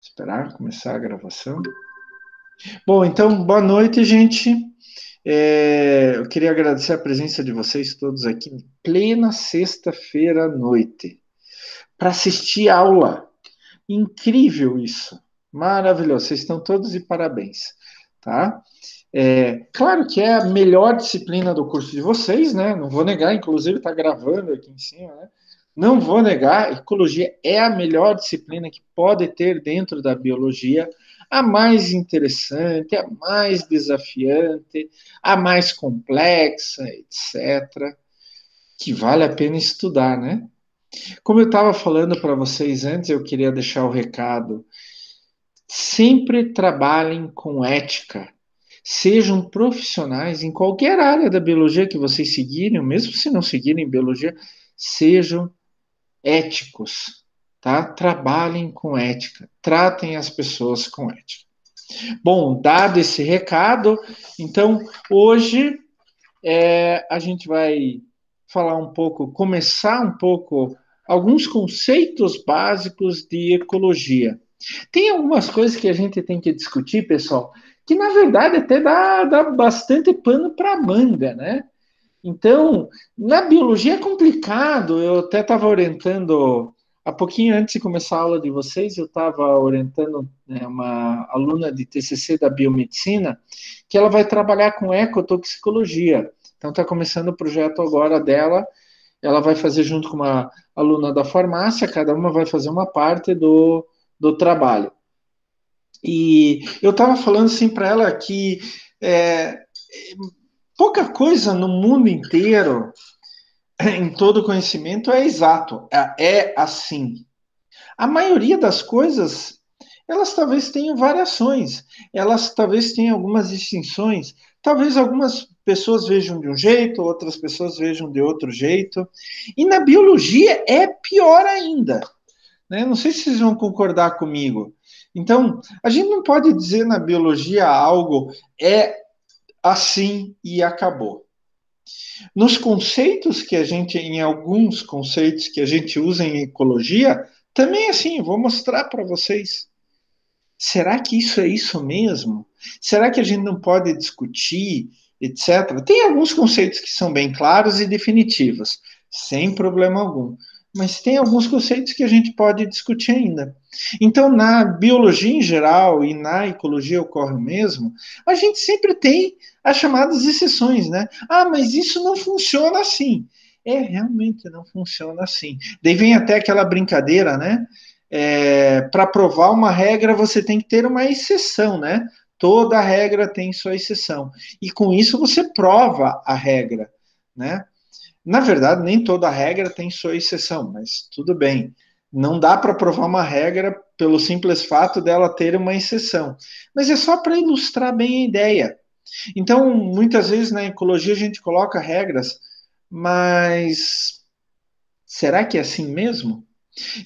Esperar começar a gravação. Bom, então, boa noite, gente. Eu queria agradecer a presença de vocês todos aqui em plena sexta-feira à noite para assistir aula. Incrível isso. Maravilhoso. Vocês estão todos de parabéns, tá? Claro que é a melhor disciplina do curso de vocês, né? Não vou negar, inclusive está gravando aqui em cima, né? Não vou negar, ecologia é a melhor disciplina que pode ter dentro da biologia, a mais interessante, a mais desafiante, a mais complexa, etc., que vale a pena estudar, né? Como eu estava falando para vocês antes, eu queria deixar o recado. Sempre trabalhem com ética. Sejam profissionais em qualquer área da biologia que vocês seguirem, mesmo se não seguirem biologia, sejam éticos, tá? Trabalhem com ética, tratem as pessoas com ética. Bom, dado esse recado, então hoje a gente vai falar um pouco, começar um pouco alguns conceitos básicos de ecologia. Tem algumas coisas que a gente tem que discutir, pessoal, que na verdade até dá bastante pano para manga, né? Então, na biologia é complicado. Eu até estava orientando, há pouquinho antes de começar a aula de vocês, eu estava orientando, né, uma aluna de TCC da biomedicina, que ela vai trabalhar com ecotoxicologia. Então, está começando o projeto agora dela. Ela vai fazer junto com uma aluna da farmácia, cada uma vai fazer uma parte do trabalho. E eu estava falando assim para ela que é, pouca coisa no mundo inteiro, em todo conhecimento, é exato, é assim. A maioria das coisas, elas talvez tenham variações, elas talvez tenham algumas distinções, talvez algumas pessoas vejam de um jeito, outras pessoas vejam de outro jeito. E na biologia é pior ainda, né? Não sei se vocês vão concordar comigo. Então, a gente não pode dizer na biologia algo é assim e acabou. Nos conceitos que a gente, em alguns conceitos que a gente usa em ecologia, também é assim, vou mostrar para vocês. Será que isso é isso mesmo? Será que a gente não pode discutir, etc? Tem alguns conceitos que são bem claros e definitivos, sem problema algum. Mas tem alguns conceitos que a gente pode discutir ainda. Então, na biologia em geral e na ecologia ocorre o mesmo, a gente sempre tem as chamadas exceções, né? Ah, mas isso não funciona assim. Realmente não funciona assim. Daí vem até aquela brincadeira, né? Para provar uma regra, você tem que ter uma exceção, né? Toda regra tem sua exceção. E com isso você prova a regra, né? Na verdade, nem toda regra tem sua exceção, mas tudo bem. Não dá para provar uma regra pelo simples fato dela ter uma exceção. Mas é só para ilustrar bem a ideia. Então, muitas vezes na ecologia a gente coloca regras, mas será que é assim mesmo?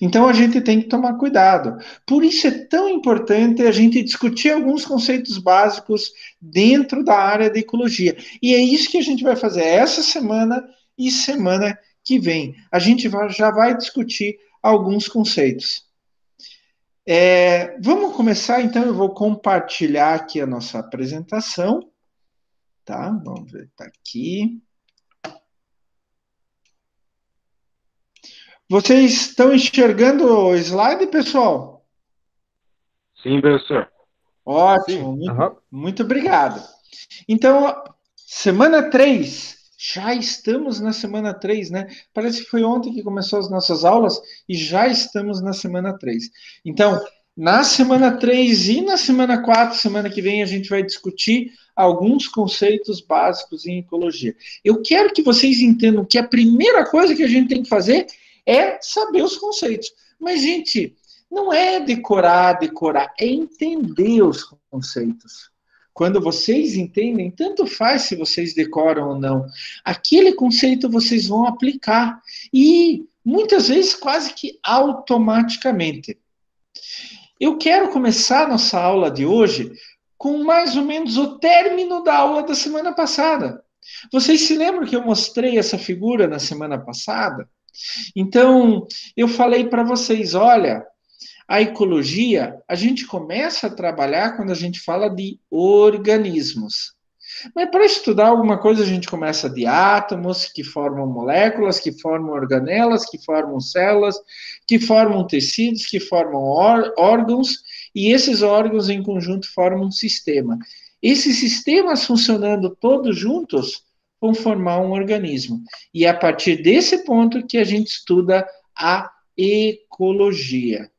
Então a gente tem que tomar cuidado. Por isso é tão importante a gente discutir alguns conceitos básicos dentro da área de ecologia. E é isso que a gente vai fazer essa semana e semana que vem. A gente já vai discutir alguns conceitos. Vamos começar, então. Eu vou compartilhar aqui a nossa apresentação. Tá? Vamos ver, tá aqui. Vocês estão enxergando o slide, pessoal? Sim, professor. Ótimo, Sim. muito, Aham. muito obrigado. Então, semana 3, já estamos na semana 3, né? Parece que foi ontem que começou as nossas aulas e já estamos na semana 3. Então, na semana 3 e na semana 4, semana que vem, a gente vai discutir alguns conceitos básicos em ecologia. Eu quero que vocês entendam que a primeira coisa que a gente tem que fazer é saber os conceitos. Mas, gente, não é decorar, é entender os conceitos. Quando vocês entendem, tanto faz se vocês decoram ou não. Aquele conceito vocês vão aplicar. E muitas vezes quase que automaticamente. Eu quero começar a nossa aula de hoje com mais ou menos o término da aula da semana passada. Vocês se lembram que eu mostrei essa figura na semana passada? Então, eu falei para vocês: olha, A ecologia, a gente começa a trabalhar quando a gente fala de organismos. Mas para estudar alguma coisa, a gente começa de átomos, que formam moléculas, que formam organelas, que formam células, que formam tecidos, que formam órgãos, e esses órgãos em conjunto formam um sistema. Esses sistemas funcionando todos juntos vão formar um organismo. E é a partir desse ponto que a gente estuda a ecologia.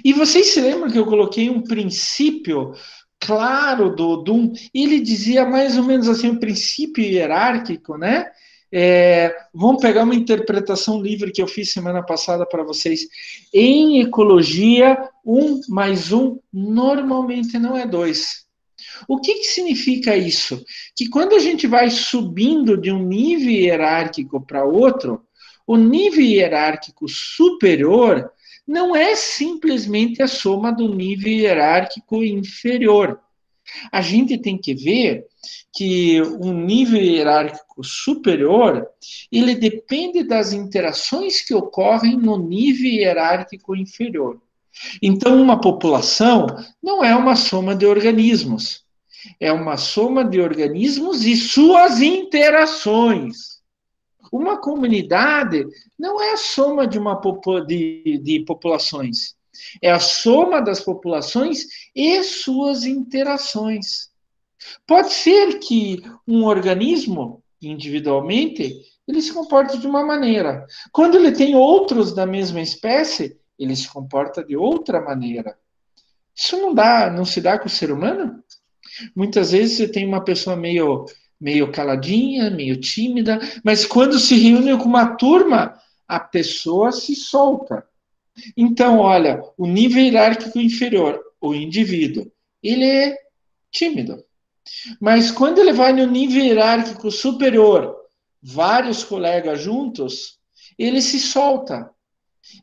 E vocês se lembram que eu coloquei um princípio claro do Odum? Ele dizia mais ou menos assim, um princípio hierárquico, né? Vamos pegar uma interpretação livre que eu fiz semana passada para vocês. Em ecologia, 1 mais 1 normalmente não é 2. O que significa isso? Que quando a gente vai subindo de um nível hierárquico para outro, o nível hierárquico superior não é simplesmente a soma do nível hierárquico inferior. A gente tem que ver que um nível hierárquico superior, ele depende das interações que ocorrem no nível hierárquico inferior. Então, uma população não é uma soma de organismos, é uma soma de organismos e suas interações. Uma comunidade não é a soma de populações, é a soma das populações e suas interações. Pode ser que um organismo, individualmente, ele se comporte de uma maneira. Quando ele tem outros da mesma espécie, ele se comporta de outra maneira. Isso não se dá com o ser humano? Muitas vezes você tem uma pessoa meio caladinha, meio tímida, mas quando se reúne com uma turma, a pessoa se solta. Então, olha, o nível hierárquico inferior, o indivíduo, ele é tímido. Mas quando ele vai no nível hierárquico superior, vários colegas juntos, ele se solta.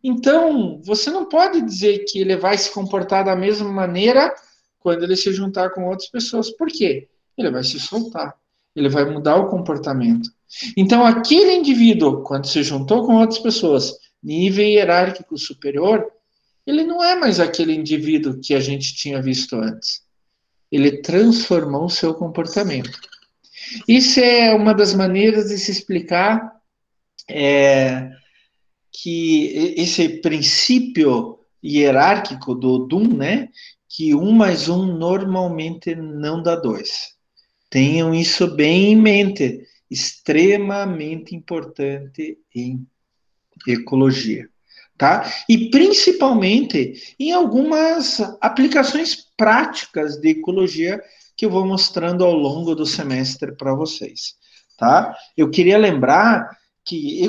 Então, você não pode dizer que ele vai se comportar da mesma maneira quando ele se juntar com outras pessoas. Por quê? Ele vai se soltar. Ele vai mudar o comportamento. Então, aquele indivíduo, quando se juntou com outras pessoas, nível hierárquico superior, ele não é mais aquele indivíduo que a gente tinha visto antes. Ele transformou o seu comportamento. Isso é uma das maneiras de se explicar que esse princípio hierárquico do Odum, né? Que 1 mais 1 normalmente não dá 2. Tenham isso bem em mente. Extremamente importante em ecologia. Tá? E principalmente em algumas aplicações práticas de ecologia que eu vou mostrando ao longo do semestre para vocês. Tá? Eu queria lembrar que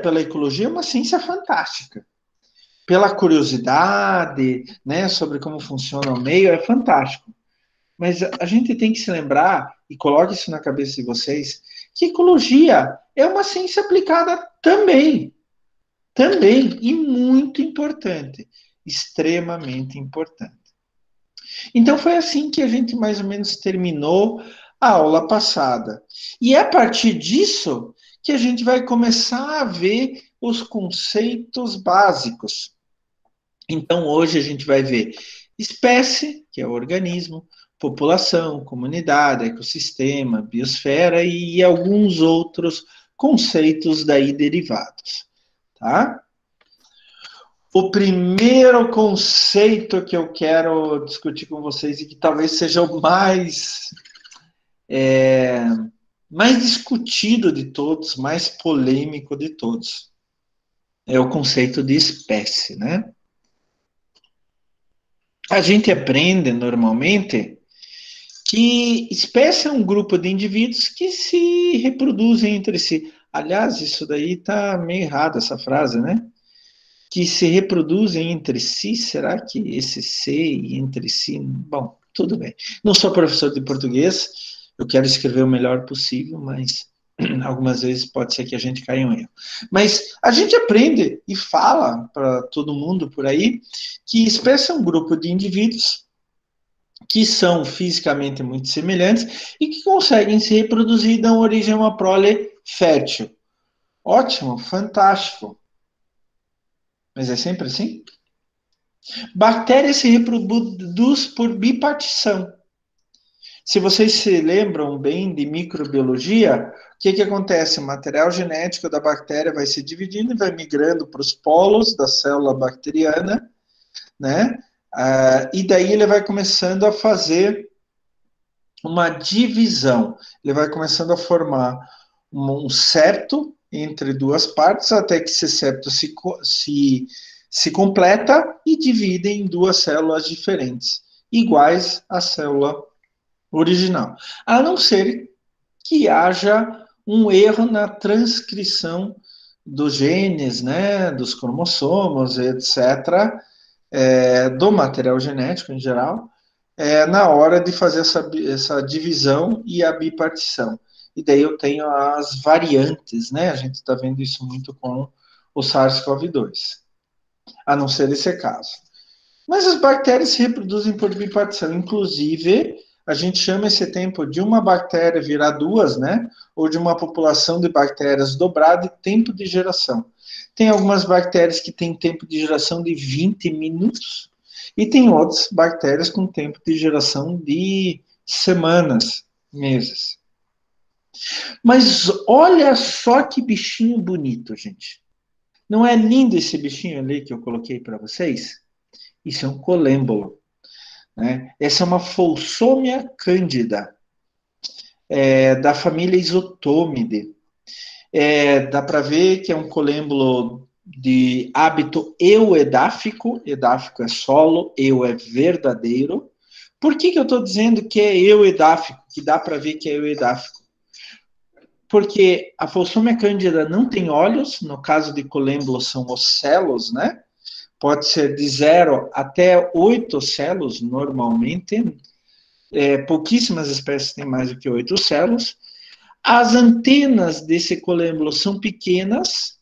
pela ecologia, é uma ciência fantástica. Pela curiosidade, né, sobre como funciona o meio, é fantástico. Mas a gente tem que se lembrar, e coloque isso na cabeça de vocês, que ecologia é uma ciência aplicada também. Também, e muito importante. Extremamente importante. Então, foi assim que a gente mais ou menos terminou a aula passada. E é a partir disso que a gente vai começar a ver os conceitos básicos. Então, hoje a gente vai ver espécie, que é o organismo, população, comunidade, ecossistema, biosfera e alguns outros conceitos daí derivados, tá? O primeiro conceito que eu quero discutir com vocês e que talvez seja o mais discutido de todos, mais polêmico de todos, é o conceito de espécie, né? A gente aprende normalmente que espécie é um grupo de indivíduos que se reproduzem entre si. Aliás, isso daí está meio errado, essa frase, né? Que se reproduzem entre si, será que esse se e entre si? Bom, tudo bem. Não sou professor de português, eu quero escrever o melhor possível, mas algumas vezes pode ser que a gente caia em um erro. Mas a gente aprende e fala para todo mundo por aí que espécie é um grupo de indivíduos que são fisicamente muito semelhantes e que conseguem se reproduzir e dão origem a uma prole fértil. Ótimo, fantástico. Mas é sempre assim? Bactéria se reproduz por bipartição. Se vocês se lembram bem de microbiologia, o que acontece? O material genético da bactéria vai se dividindo e vai migrando para os polos da célula bacteriana, né? E daí ele vai começando a fazer uma divisão. Ele vai começando a formar um septo entre duas partes, até que esse septo se completa e divide em duas células diferentes, iguais à célula original. A não ser que haja um erro na transcrição dos genes, né, dos cromossomos, etc., do material genético em geral, na hora de fazer essa divisão e a bipartição. E daí eu tenho as variantes, né? A gente está vendo isso muito com o SARS-CoV-2, a não ser esse caso. Mas as bactérias se reproduzem por bipartição. Inclusive, a gente chama esse tempo de uma bactéria virar duas, né? Ou de uma população de bactérias dobrar de tempo de geração. Tem algumas bactérias que têm tempo de geração de 20 minutos e tem outras bactérias com tempo de geração de semanas, meses. Mas olha só que bichinho bonito, gente. Não é lindo esse bichinho ali que eu coloquei para vocês? Isso é um colêmbolo. Né? Essa é uma Folsomia cândida, da família Isotômide. Dá para ver que é um colêmbolo de hábito euedáfico, edáfico é solo, eu é verdadeiro. Por que eu estou dizendo que é euedáfico, que dá para ver que é euedáfico? Porque a Folsomia cândida não tem olhos, no caso de colêmbulo são ocelos, né? Pode ser de 0 até 8 ocelos, normalmente. Pouquíssimas espécies têm mais do que 8 ocelos. As antenas desse colêmbulo são pequenas.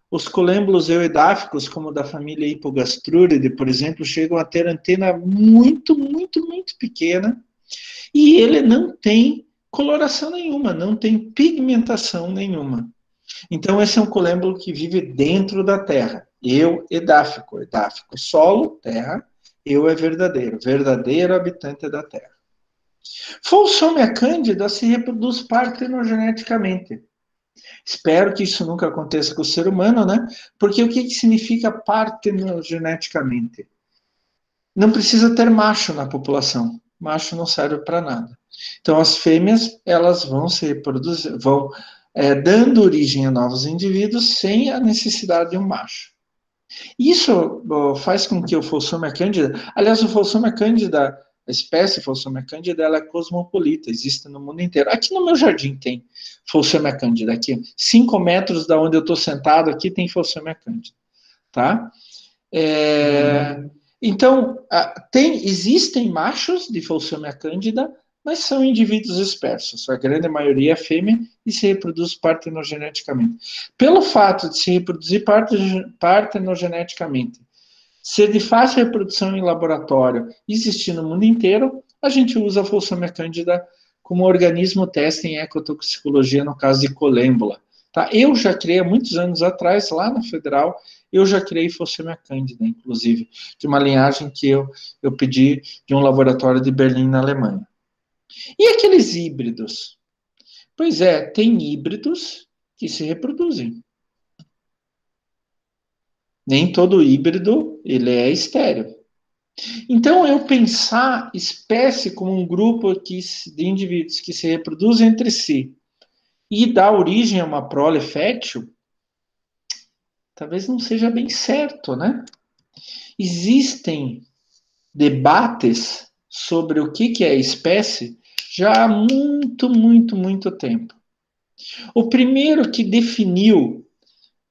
Os colêmbulos euedáficos, como o da família Hipogastrúride, por exemplo, chegam a ter antena muito, muito, muito pequena. E ele não tem coloração nenhuma, não tem pigmentação nenhuma. Então, esse é um colêmbulo que vive dentro da Terra. Edáfico, edáfico, solo, terra. Eu é verdadeiro, verdadeiro habitante da Terra. Folsomia cândida se reproduz partenogeneticamente. Espero que isso nunca aconteça com o ser humano, né? Porque o que significa partenogeneticamente? Não precisa ter macho na população. Macho não serve para nada. Então, as fêmeas, elas vão se reproduzir, vão dando origem a novos indivíduos sem a necessidade de um macho. Isso faz com que o Folsomia cândida, aliás, o Folsomia cândida, a espécie Folsomia cândida, ela é cosmopolita, existe no mundo inteiro. Aqui no meu jardim tem Folsomia cândida, aqui, 5 metros da onde eu estou sentado, aqui tem Folsomia cândida, tá? Então, existem machos de Folsomia cândida, mas são indivíduos dispersos. A grande maioria é fêmea e se reproduz partenogeneticamente. Pelo fato de se reproduzir partenogeneticamente, ser de fácil reprodução em laboratório e existir no mundo inteiro, a gente usa a Folsomia cândida como organismo teste em ecotoxicologia no caso de colêmbula. Tá? Eu já criei há muitos anos atrás, lá na Federal, eu já criei Folsomia cândida, inclusive, de uma linhagem que eu pedi de um laboratório de Berlim, na Alemanha. E aqueles híbridos? Pois é, tem híbridos que se reproduzem. Nem todo híbrido ele é estéreo. Então, eu pensar espécie como um grupo de indivíduos que se reproduzem entre si e dá origem a uma prole fértil, talvez não seja bem certo, né? Existem debates sobre o que é espécie já há muito, muito, muito tempo. O primeiro que definiu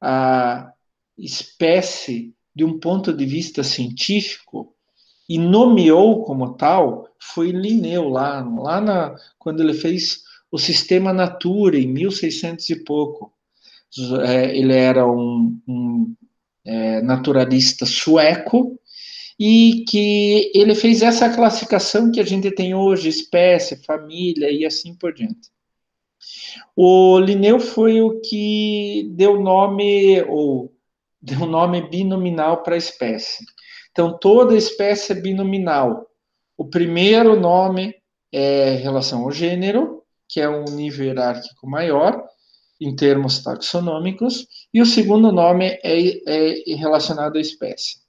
a espécie de um ponto de vista científico e nomeou como tal foi Linneu, quando ele fez o Sistema Natura, em 1600 e pouco. Ele era um naturalista sueco e que ele fez essa classificação que a gente tem hoje, espécie, família e assim por diante. O Linneu foi o que deu nome binominal para a espécie. Então, toda espécie é binominal. O primeiro nome é em relação ao gênero, que é um nível hierárquico maior, em termos taxonômicos, e o segundo nome é relacionado à espécie.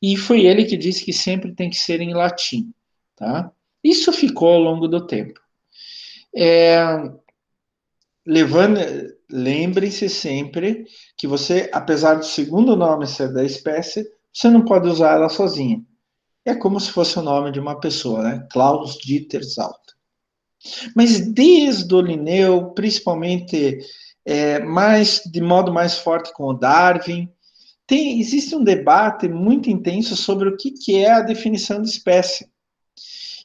E foi ele que disse que sempre tem que ser em latim, tá? Isso ficou ao longo do tempo. Lembre-se sempre que você, apesar do segundo nome ser da espécie, você não pode usar ela sozinha. É como se fosse o nome de uma pessoa, né? Klaus Dieter Zalta. Mas desde o Linneu, principalmente de modo mais forte com o Darwin, existe um debate muito intenso sobre o que é a definição de espécie.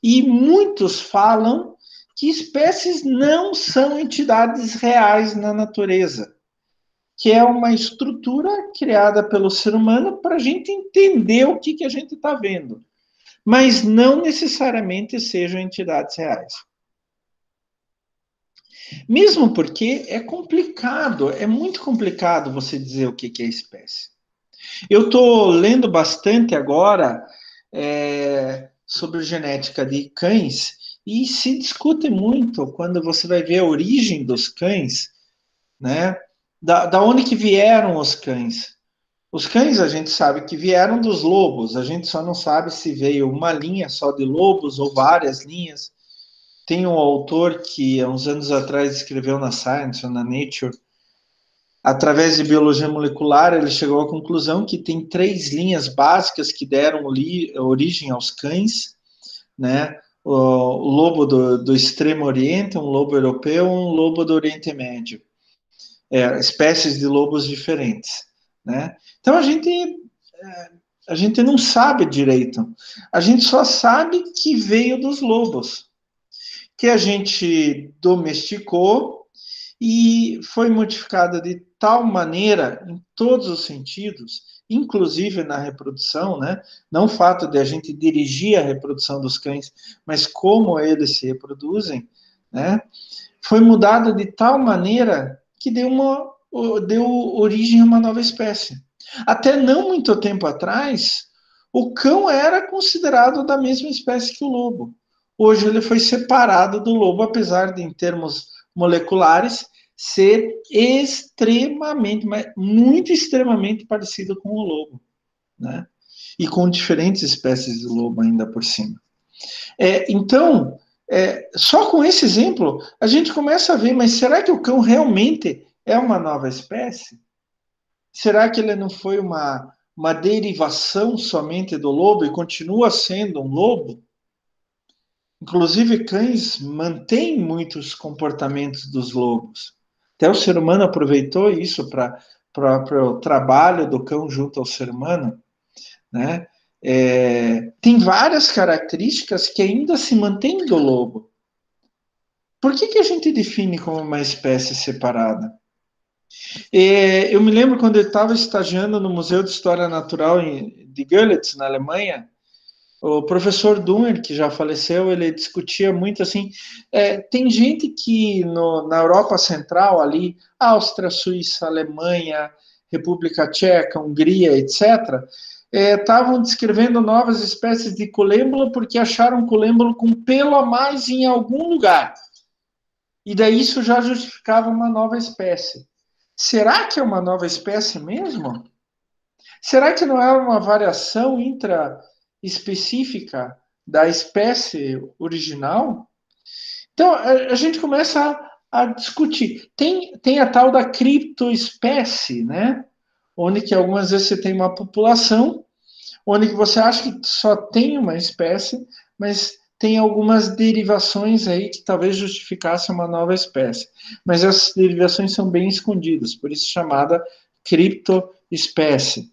E muitos falam que espécies não são entidades reais na natureza, que é uma estrutura criada pelo ser humano para a gente entender o que a gente está vendo, mas não necessariamente sejam entidades reais. Mesmo porque é complicado, é muito complicado você dizer o que é espécie. Eu estou lendo bastante agora sobre genética de cães e se discute muito quando você vai ver a origem dos cães, né? Da onde que vieram os cães? Os cães a gente sabe que vieram dos lobos, a gente só não sabe se veio uma linha só de lobos ou várias linhas. Tem um autor que há uns anos atrás escreveu na Science, ou na Nature, através de biologia molecular, ele chegou à conclusão que tem 3 linhas básicas que deram origem aos cães, né? O lobo do Extremo Oriente, um lobo europeu, um lobo do Oriente Médio. Espécies de lobos diferentes, né? Então a gente não sabe direito. A gente só sabe que veio dos lobos, que a gente domesticou e foi modificada de tal maneira, em todos os sentidos, inclusive na reprodução, né? Não o fato de a gente dirigir a reprodução dos cães, mas como eles se reproduzem, né? Foi mudada de tal maneira que deu origem a uma nova espécie. Até não muito tempo atrás, o cão era considerado da mesma espécie que o lobo. Hoje ele foi separado do lobo, apesar de, em termos moleculares, ser extremamente, muito extremamente parecido com o lobo, né? E com diferentes espécies de lobo ainda por cima. Então, só com esse exemplo, a gente começa a ver, mas será que o cão realmente é uma nova espécie? Será que ele não foi uma derivação somente do lobo e continua sendo um lobo? Inclusive, cães mantêm muitos comportamentos dos lobos. Até o ser humano aproveitou isso para o trabalho do cão junto ao ser humano, né? Tem várias características que ainda se mantêm do lobo. Por que a gente define como uma espécie separada? Eu me lembro quando eu estava estagiando no Museu de História Natural de Görlitz, na Alemanha, o professor Dunner, que já faleceu, ele discutia muito assim. Tem gente que na Europa Central, ali, Áustria, Suíça, Alemanha, República Tcheca, Hungria, etc., estavam descrevendo novas espécies de colêmbolo porque acharam colêmbolo com pelo a mais em algum lugar. E daí isso já justificava uma nova espécie. Será que é uma nova espécie mesmo? Será que não é uma variação intraespecífica da espécie original? Então, a gente começa a discutir. Tem a tal da criptoespécie, né? Onde que algumas vezes você tem uma população, onde que você acha que só tem uma espécie, mas tem algumas derivações aí que talvez justificassem uma nova espécie. Mas essas derivações são bem escondidas, por isso chamada criptoespécie.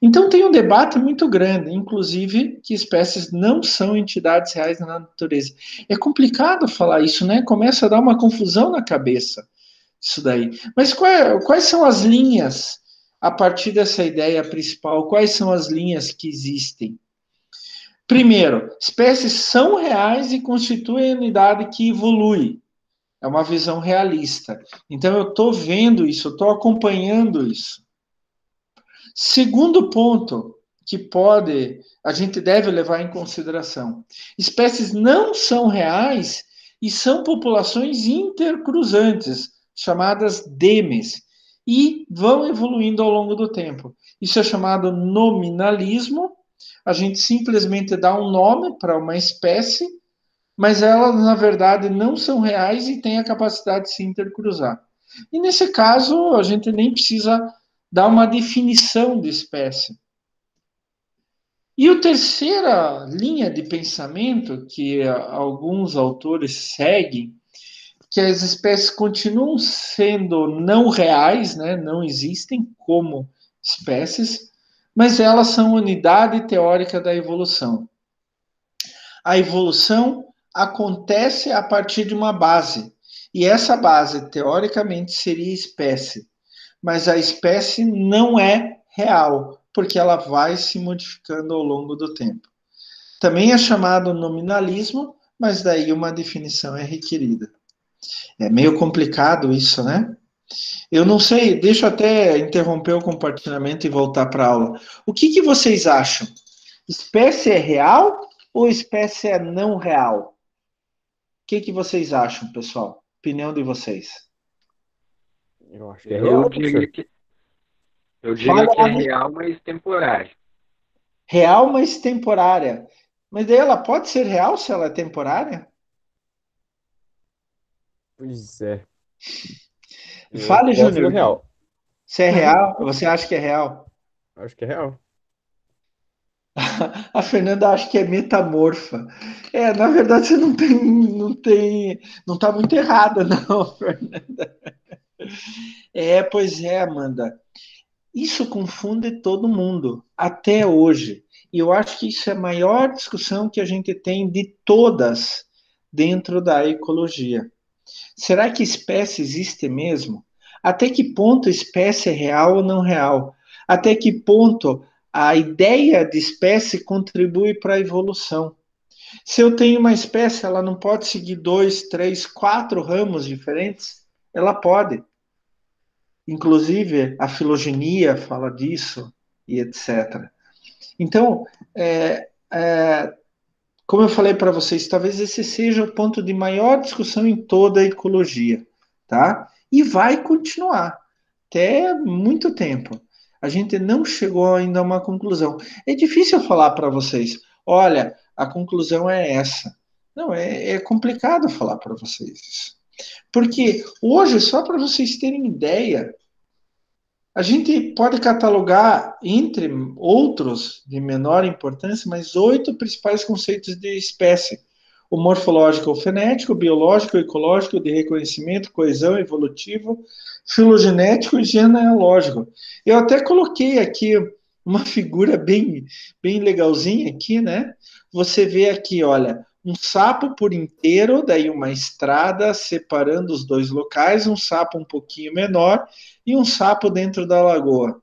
Então tem um debate muito grande, inclusive que espécies não são entidades reais na natureza. É complicado falar isso, né? Começa a dar uma confusão na cabeça isso daí. Mas quais são as linhas a partir dessa ideia principal? Quais são as linhas que existem? Primeiro, espécies são reais e constituem a unidade que evolui. É uma visão realista. Então eu estou vendo isso, eu estou acompanhando isso. Segundo ponto, que a gente deve levar em consideração. Espécies não são reais e são populações intercruzantes, chamadas demes, e vão evoluindo ao longo do tempo. Isso é chamado nominalismo. A gente simplesmente dá um nome para uma espécie, mas elas, na verdade, não são reais e têm a capacidade de se intercruzar. E nesse caso, a gente nem precisa dar uma definição de espécie. E a terceira linha de pensamento que alguns autores seguem, que as espécies continuam sendo não reais, né? Não existem como espécies, mas elas são unidade teórica da evolução. A evolução acontece a partir de uma base, e essa base, teoricamente, seria espécie, mas a espécie não é real, porque ela vai se modificando ao longo do tempo. Também é chamado nominalismo, mas daí uma definição é requerida. É meio complicado isso, né? Eu não sei, deixa eu até interromper o compartilhamento e voltar para a aula. O que vocês acham? Espécie é real ou espécie é não real? O que vocês acham, pessoal? Opinião de vocês. Eu acho que é real, professor. Eu diria que é real, mas temporário. Real, mas temporária. Mas daí ela pode ser real se ela é temporária? Pois é. Fale, Eu gosto do Júnior. real. Se é real, você acha que é real? Acho que é real. A Fernanda acha que é metamorfa. Na verdade, você não está muito errada, não, Fernanda. Pois é, Amanda. Isso confunde todo mundo, até hoje. E eu acho que isso é a maior discussão que a gente tem de todas dentro da ecologia. Será que espécie existe mesmo? Até que ponto espécie é real ou não real? Até que ponto a ideia de espécie contribui para a evolução? Se eu tenho uma espécie, ela não pode seguir 2, 3, 4 ramos diferentes? Ela pode. Inclusive, a filogenia fala disso e etc. Então, como eu falei para vocês, talvez esse seja o ponto de maior discussão em toda a ecologia, tá? E vai continuar até muito tempo. A gente não chegou ainda a uma conclusão. É difícil falar para vocês, olha, a conclusão é essa. Não, é complicado falar para vocês isso. Porque hoje, só para vocês terem ideia, a gente pode catalogar, entre outros de menor importância, mas 8 principais conceitos de espécie: o morfológico ou fenético, o biológico, o ecológico, o de reconhecimento, coesão, evolutivo, filogenético e genealógico. Eu até coloquei aqui uma figura bem legalzinha aqui, né? Você vê aqui, olha, um sapo por inteiro, daí uma estrada separando os dois locais, um sapo um pouquinho menor e um sapo dentro da lagoa.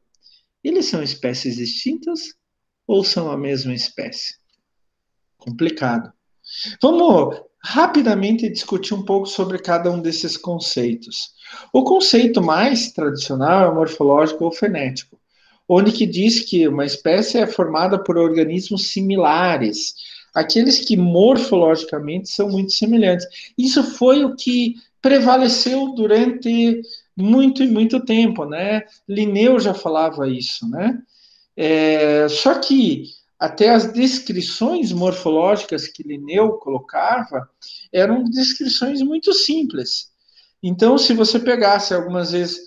Eles são espécies distintas ou são a mesma espécie? Complicado. Vamos rapidamente discutir um pouco sobre cada um desses conceitos. O conceito mais tradicional é o morfológico ou fenético, onde que diz que uma espécie é formada por organismos similares, aqueles que morfologicamente são muito semelhantes. Isso foi o que prevaleceu durante muito e muito tempo, né? Linneu já falava isso, né? Só que até as descrições morfológicas que Linneu colocava eram descrições muito simples. Então, se você pegasse algumas vezes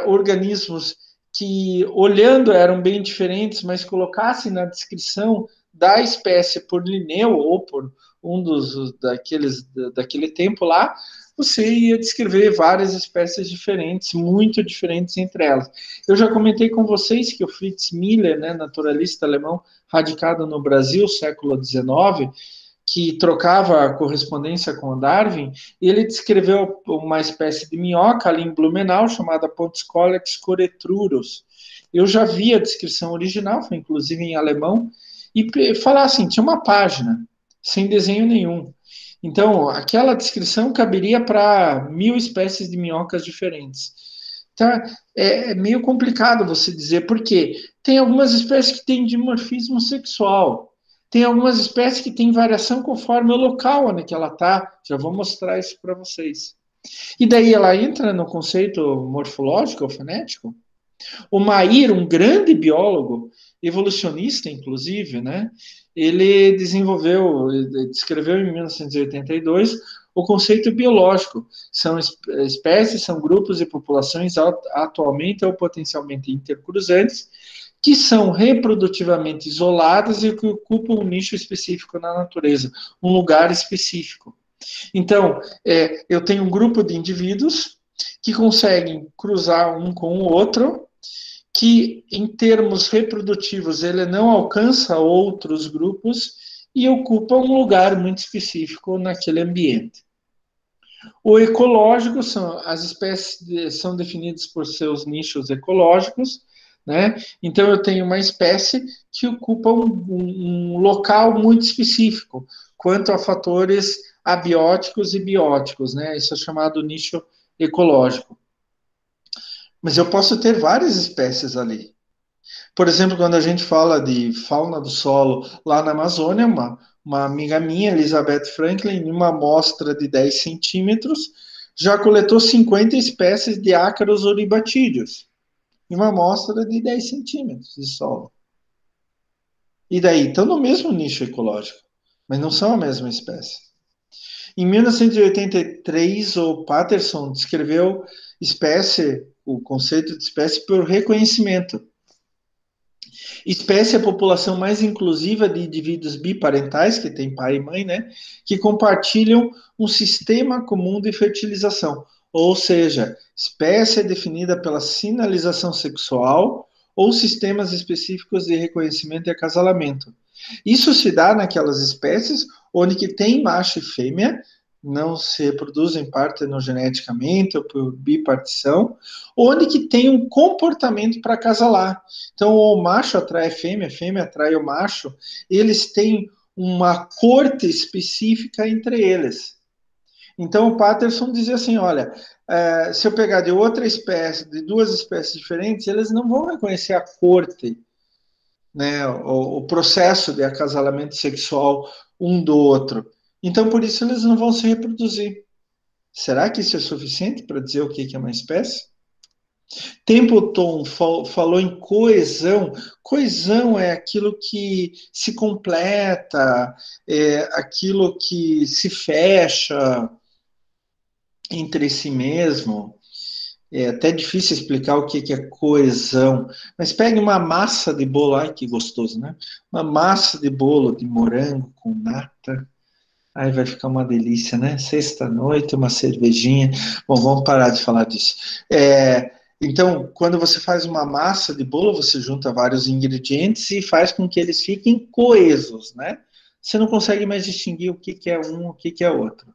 organismos que, olhando, eram bem diferentes, mas colocasse na descrição da espécie por Linneu ou por um daquele tempo lá, você ia descrever várias espécies diferentes, muito diferentes entre elas. Eu já comentei com vocês que o Fritz Miller, né, naturalista alemão, radicado no Brasil, século XIX, que trocava a correspondência com o Darwin, ele descreveu uma espécie de minhoca ali em Blumenau, chamada Pontiscolex coretrurus. Eu já vi a descrição original, foi inclusive em alemão, e falar assim, tinha uma página, sem desenho nenhum. Então, aquela descrição caberia para 1000 espécies de minhocas diferentes. Tá? É meio complicado você dizer, porque tem algumas espécies que têm dimorfismo sexual, tem algumas espécies que têm variação conforme o local onde ela está. Já vou mostrar isso para vocês. E daí ela entra no conceito morfológico ou fonético. O Mair, um grande biólogo, evolucionista inclusive, né? Ele descreveu em 1982 o conceito biológico. São espécies, são grupos e populações atualmente ou potencialmente intercruzantes que são reprodutivamente isoladas e que ocupam um nicho específico na natureza, um lugar específico. Então, eu tenho um grupo de indivíduos que conseguem cruzar um com o outro, que em termos reprodutivos ele não alcança outros grupos e ocupa um lugar muito específico naquele ambiente. O ecológico são as espécies são definidas por seus nichos ecológicos, né? Então eu tenho uma espécie que ocupa um local muito específico quanto a fatores abióticos e bióticos, né? Isso é chamado nicho ecológico. Mas eu posso ter várias espécies ali. Por exemplo, quando a gente fala de fauna do solo lá na Amazônia, uma amiga minha, Elizabeth Franklin, em uma amostra de 10 centímetros, já coletou 50 espécies de ácaros oribatídeos, em uma amostra de 10 centímetros de solo. E daí? Estão no mesmo nicho ecológico, mas não são a mesma espécie. Em 1983, o Patterson descreveu o conceito de espécie por reconhecimento. Espécie é a população mais inclusiva de indivíduos biparentais, que tem pai e mãe, né? Que compartilham um sistema comum de fertilização. Ou seja, espécie é definida pela sinalização sexual ou sistemas específicos de reconhecimento e acasalamento. Isso se dá naquelas espécies onde que tem macho e fêmea, não se reproduzem partenogeneticamente ou por bipartição, onde que tem um comportamento para acasalar. Então, o macho atrai a fêmea atrai o macho, eles têm uma corte específica entre eles. Então, o Patterson dizia assim, olha, se eu pegar de outra espécie, de duas espécies diferentes, eles não vão reconhecer a corte, né, o processo de acasalamento sexual um do outro. Então, por isso, eles não vão se reproduzir. Será que isso é suficiente para dizer o que é uma espécie? Templeton falou em coesão. Coesão é aquilo que se completa, é aquilo que se fecha entre si mesmo. É até difícil explicar o que é coesão. Mas pegue uma massa de bolo, ai que gostoso, né? Uma massa de bolo de morango com nata. Aí vai ficar uma delícia, né? Sexta-noite, uma cervejinha. Bom, vamos parar de falar disso. Então, quando você faz uma massa de bolo, você junta vários ingredientes e faz com que eles fiquem coesos, né? Você não consegue mais distinguir o que é um, o que é outro.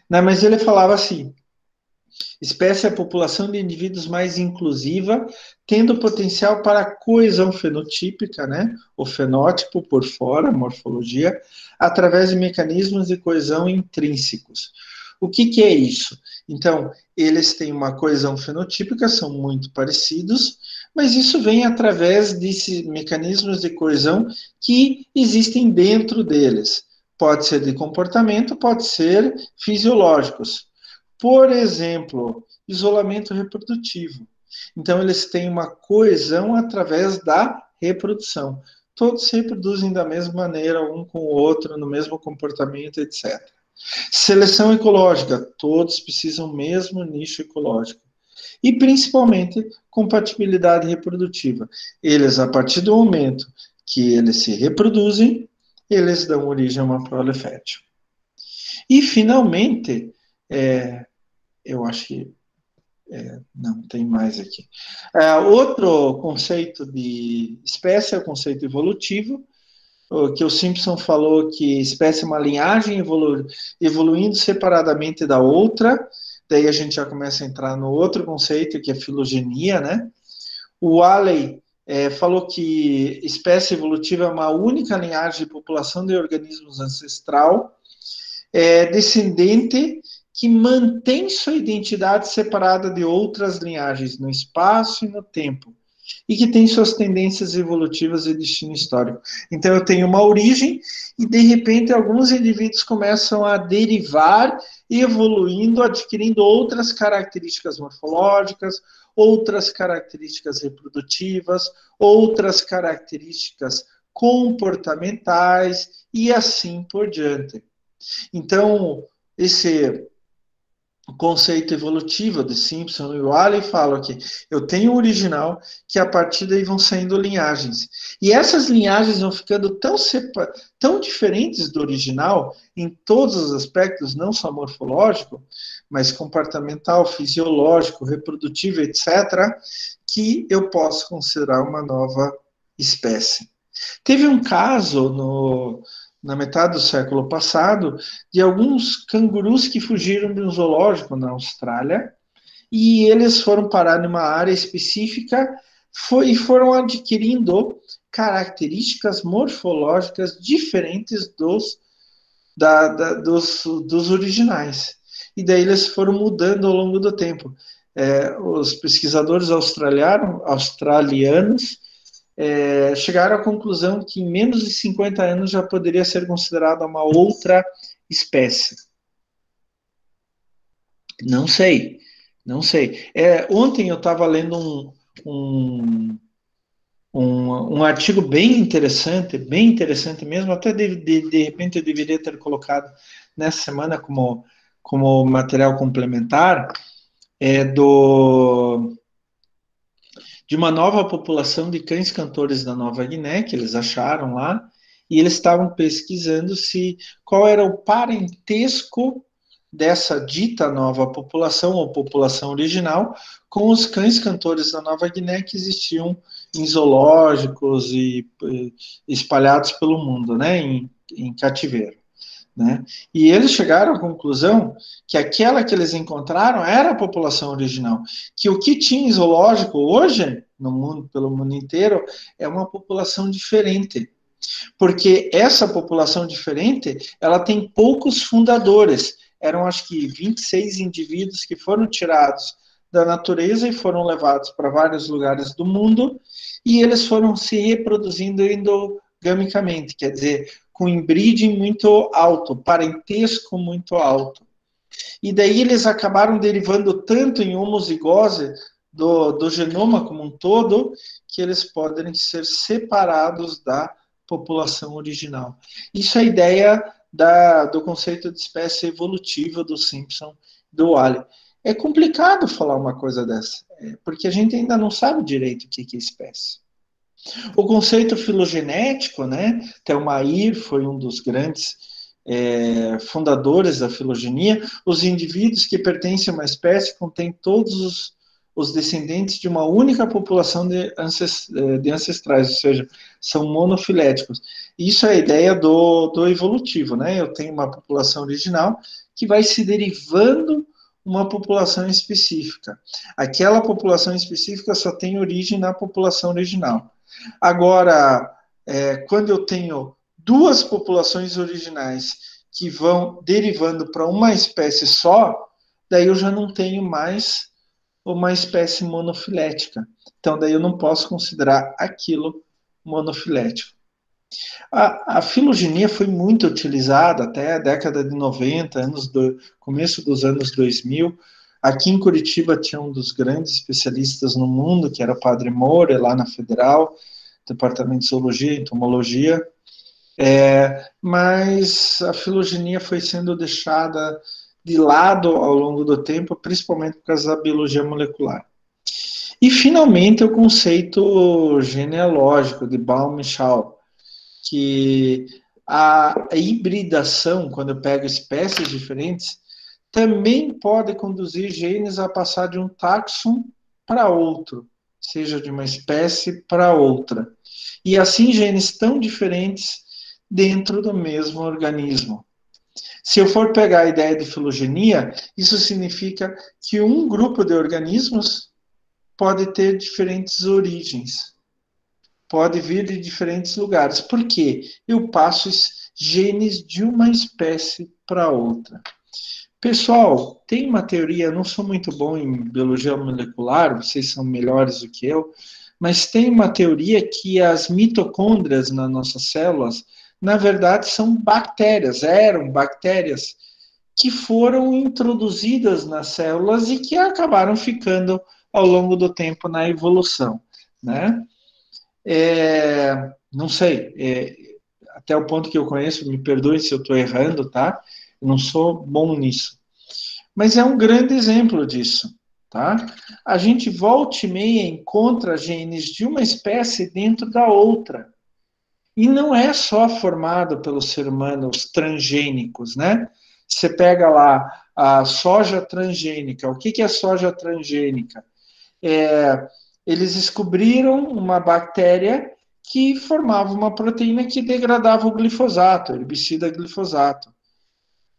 Né? Mas ele falava assim, espécie é a população de indivíduos mais inclusiva, tendo potencial para coesão fenotípica, né? O fenótipo por fora, morfologia, através de mecanismos de coesão intrínsecos. O que é isso? Então, eles têm uma coesão fenotípica, são muito parecidos, mas isso vem através desses mecanismos de coesão que existem dentro deles. Pode ser de comportamento, pode ser fisiológicos. Por exemplo, isolamento reprodutivo. Então, eles têm uma coesão através da reprodução. Todos se reproduzem da mesma maneira, um com o outro, no mesmo comportamento, etc. Seleção ecológica. Todos precisam do mesmo nicho ecológico. E, principalmente, compatibilidade reprodutiva. Eles, a partir do momento que eles se reproduzem, eles dão origem a uma prole fértil. E, finalmente, eu acho que não tem mais aqui. Outro conceito de espécie é o conceito evolutivo, que o Simpson falou que espécie é uma linhagem evoluindo separadamente da outra. Daí a gente já começa a entrar no outro conceito, que é filogenia, né? O Alley falou que espécie evolutiva é uma única linhagem de população de organismos ancestral, descendente que mantém sua identidade separada de outras linhagens no espaço e no tempo, e que tem suas tendências evolutivas e destino histórico. Então, eu tenho uma origem e, de repente, alguns indivíduos começam a derivar, evoluindo, adquirindo outras características morfológicas, outras características reprodutivas, outras características comportamentais e assim por diante. Então, esse conceito evolutivo de Simpson e Walley fala que eu tenho o original, que a partir daí vão saindo linhagens. E essas linhagens vão ficando tão diferentes do original, em todos os aspectos, não só morfológico, mas comportamental, fisiológico, reprodutivo, etc., que eu posso considerar uma nova espécie. Teve um caso na metade do século passado de alguns cangurus que fugiram de um zoológico na Austrália e eles foram parar numa área específica e foram adquirindo características morfológicas diferentes dos originais. E daí eles foram mudando ao longo do tempo. Os pesquisadores australianos chegaram à conclusão que em menos de 50 anos já poderia ser considerada uma outra espécie. Não sei. Ontem eu estava lendo um artigo bem interessante mesmo, até de repente eu deveria ter colocado nessa semana como material complementar, de uma nova população de cães cantores da Nova Guiné, que eles acharam lá, e eles estavam pesquisando qual era o parentesco dessa dita nova população, ou população original, com os cães cantores da Nova Guiné que existiam em zoológicos e espalhados pelo mundo, né, em cativeiro. Né? E eles chegaram à conclusão que aquela que eles encontraram era a população original, que o que tinha em zoológico hoje, no mundo, pelo mundo inteiro, é uma população diferente. Porque essa população diferente, ela tem poucos fundadores. Eram, acho que, 26 indivíduos que foram tirados da natureza e foram levados para vários lugares do mundo, e eles foram se reproduzindo endogamicamente, quer dizer, com inbreeding muito alto, parentesco muito alto. E daí eles acabaram derivando tanto em homozigose do genoma como um todo, que eles podem ser separados da população original. Isso é a ideia do conceito de espécie evolutiva do Simpson, do Walley. É complicado falar uma coisa dessa, porque a gente ainda não sabe direito o que é espécie. O conceito filogenético, né? Telmair foi um dos grandes fundadores da filogenia. Os indivíduos que pertencem a uma espécie contêm todos os descendentes de uma única população de ancestrais, ou seja, são monofiléticos. Isso é a ideia do evolutivo, né? Eu tenho uma população original que vai se derivando uma população específica. Aquela população específica só tem origem na população original. Agora, quando eu tenho duas populações originais que vão derivando para uma espécie só, daí eu já não tenho mais uma espécie monofilética. Então, daí eu não posso considerar aquilo monofilético. A filogenia foi muito utilizada até a década de 90, começo dos anos 2000. Aqui em Curitiba tinha um dos grandes especialistas no mundo, que era o Padre Moura, lá na Federal, Departamento de Zoologia e Entomologia. Mas a filogenia foi sendo deixada de lado ao longo do tempo, principalmente por causa da biologia molecular. E, finalmente, o conceito genealógico de Baum e Shaw, que a hibridação, quando eu pego espécies diferentes, também pode conduzir genes a passar de um táxon para outro, seja de uma espécie para outra. E assim genes tão diferentes dentro do mesmo organismo. Se eu for pegar a ideia de filogenia, isso significa que um grupo de organismos pode ter diferentes origens, pode vir de diferentes lugares. Por quê? Eu passo genes de uma espécie para outra. Pessoal, tem uma teoria, não sou muito bom em biologia molecular, vocês são melhores do que eu, mas tem uma teoria que as mitocôndrias nas nossas células, na verdade, são bactérias, eram bactérias que foram introduzidas nas células e que acabaram ficando ao longo do tempo na evolução, né? Não sei, até o ponto que eu conheço, me perdoem se eu estou errando, tá? Eu não sou bom nisso. Mas é um grande exemplo disso, tá? A gente volta e meia encontra genes de uma espécie dentro da outra. E não é só formado pelo ser humano, os transgênicos, né? Você pega lá a soja transgênica. O que é soja transgênica? Eles descobriram uma bactéria que formava uma proteína que degradava o glifosato, herbicida glifosato.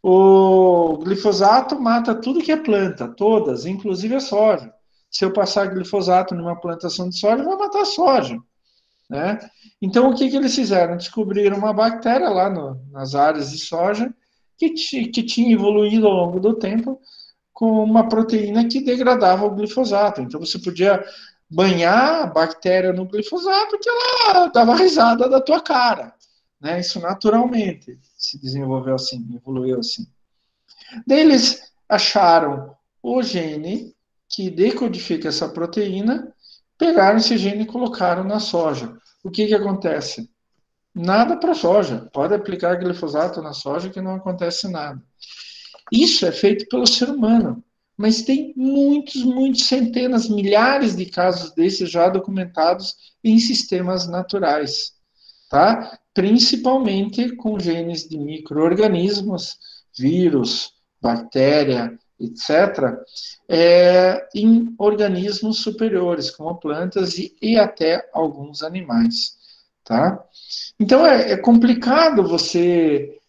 O glifosato mata tudo que é planta, todas, inclusive a soja. Se eu passar glifosato numa plantação de soja, vai matar a soja, né? Então, o que eles fizeram? Descobriram uma bactéria lá nas áreas de soja que tinha evoluído ao longo do tempo com uma proteína que degradava o glifosato. Então, você podia banhar a bactéria no glifosato que ela dava risada da tua cara, né? Isso naturalmente se desenvolveu assim, evoluiu assim. Daí eles acharam o gene que decodifica essa proteína, pegaram esse gene e colocaram na soja. O que acontece? Nada para a soja. Pode aplicar glifosato na soja que não acontece nada. Isso é feito pelo ser humano. Mas tem muitos, centenas, milhares de casos desses já documentados em sistemas naturais, tá? Principalmente com genes de micro-organismos, vírus, bactéria, etc., em organismos superiores, como plantas e até alguns animais, tá? Então é complicado você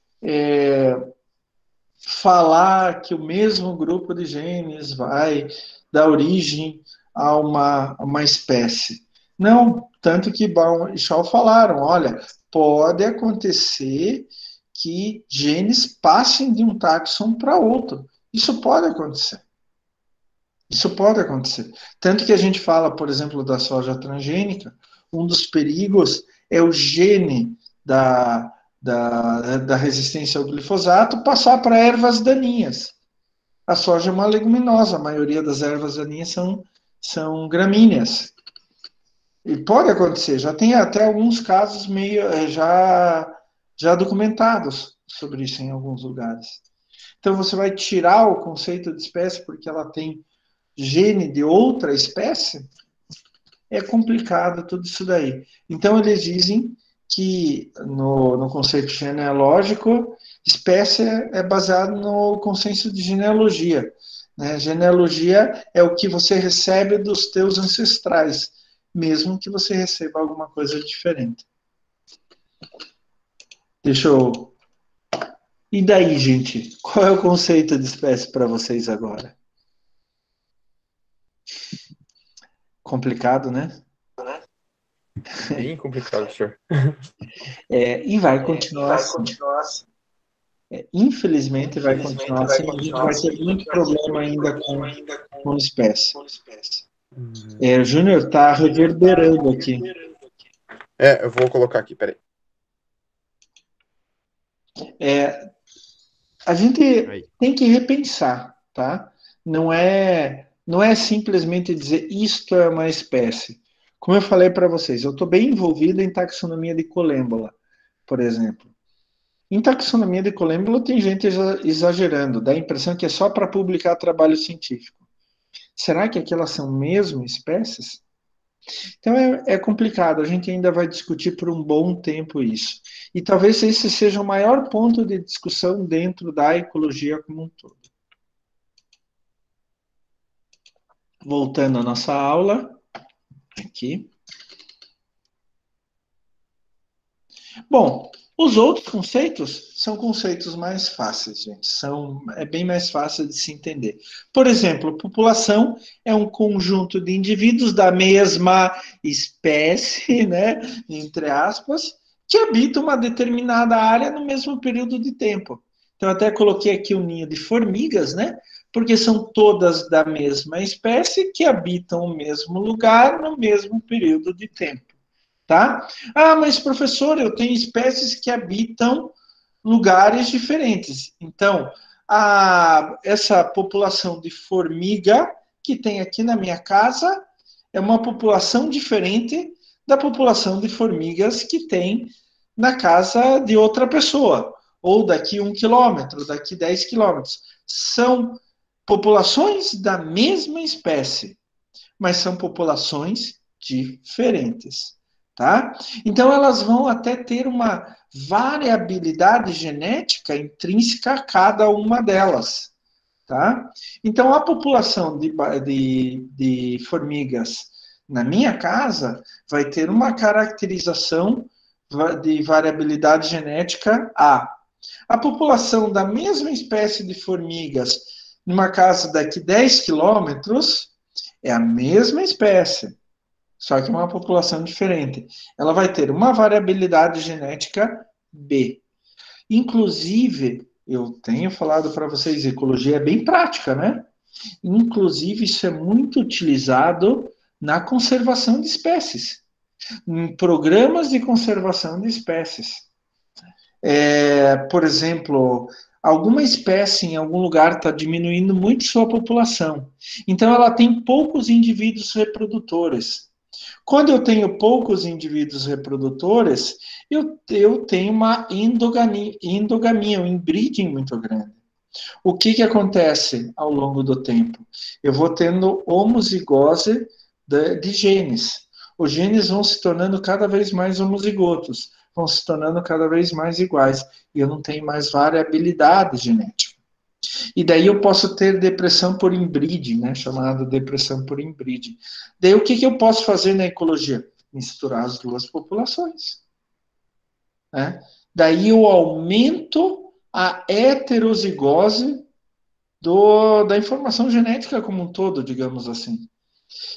falar que o mesmo grupo de genes vai dar origem a uma espécie. Não, tanto que Baum e Shaw falaram, olha, pode acontecer que genes passem de um táxon para outro. Isso pode acontecer. Isso pode acontecer. Tanto que a gente fala, por exemplo, da soja transgênica, um dos perigos é o gene da resistência ao glifosato passar para ervas daninhas. A soja é uma leguminosa, a maioria das ervas daninhas são gramíneas. E pode acontecer, já tem até alguns casos meio já documentados sobre isso em alguns lugares. Então você vai tirar o conceito de espécie porque ela tem gene de outra espécie, é complicado tudo isso daí. Então, eles dizem que no conceito genealógico, espécie é baseado no consenso de genealogia. Né? Genealogia é o que você recebe dos teus ancestrais, mesmo que você receba alguma coisa diferente. Deixa eu... E daí, gente? Qual é o conceito de espécie para vocês agora? Complicado, né? Bem complicado, senhor. E vai continuar assim. Infelizmente vai continuar assim. A gente vai ter muito problema ainda com espécie. Júnior, está reverberando aqui. Eu vou colocar aqui, peraí. A gente tem que repensar, tá? Não é simplesmente dizer isto é uma espécie. Como eu falei para vocês, eu estou bem envolvido em taxonomia de colêmbola, por exemplo. Em taxonomia de colêmbola tem gente exagerando, dá a impressão que é só para publicar trabalho científico. Será que aquelas são mesmo espécies? Então é complicado, a gente ainda vai discutir por um bom tempo isso. E talvez esse seja o maior ponto de discussão dentro da ecologia como um todo. Voltando à nossa aula, aqui. Bom, os outros conceitos são conceitos mais fáceis, gente. É bem mais fácil de se entender. Por exemplo, população é um conjunto de indivíduos da mesma espécie, né, entre aspas, que habitam uma determinada área no mesmo período de tempo. Então, até coloquei aqui o ninho de formigas, né? Porque são todas da mesma espécie que habitam o mesmo lugar no mesmo período de tempo, tá? Ah, mas professor, eu tenho espécies que habitam lugares diferentes. Então, essa população de formiga que tem aqui na minha casa é uma população diferente da população de formigas que tem na casa de outra pessoa, ou daqui 1 quilômetro, daqui 10 quilômetros. São populações da mesma espécie, mas são populações diferentes, tá? Então elas vão até ter uma variabilidade genética intrínseca a cada uma delas, tá? Então a população de formigas na minha casa vai ter uma caracterização de variabilidade genética A. A população da mesma espécie de formigas numa casa daqui 10 quilômetros é a mesma espécie, só que uma população diferente. Ela vai ter uma variabilidade genética B. Inclusive, eu tenho falado para vocês, ecologia é bem prática, né? Inclusive, isso é muito utilizado na conservação de espécies, em programas de conservação de espécies. Por exemplo, alguma espécie em algum lugar está diminuindo muito sua população. Então, ela tem poucos indivíduos reprodutores. Quando eu tenho poucos indivíduos reprodutores, eu tenho uma endogamia, um inbreeding muito grande. O que acontece ao longo do tempo? Eu vou tendo homozigose de genes. Os genes vão se tornando cada vez mais homozigotos, vão se tornando cada vez mais iguais, e eu não tenho mais variabilidade genética. E daí eu posso ter depressão por inbreeding, né, chamada depressão por inbreeding. Daí o que eu posso fazer na ecologia? Misturar as duas populações. Né? Daí eu aumento a heterozigose da informação genética como um todo, digamos assim.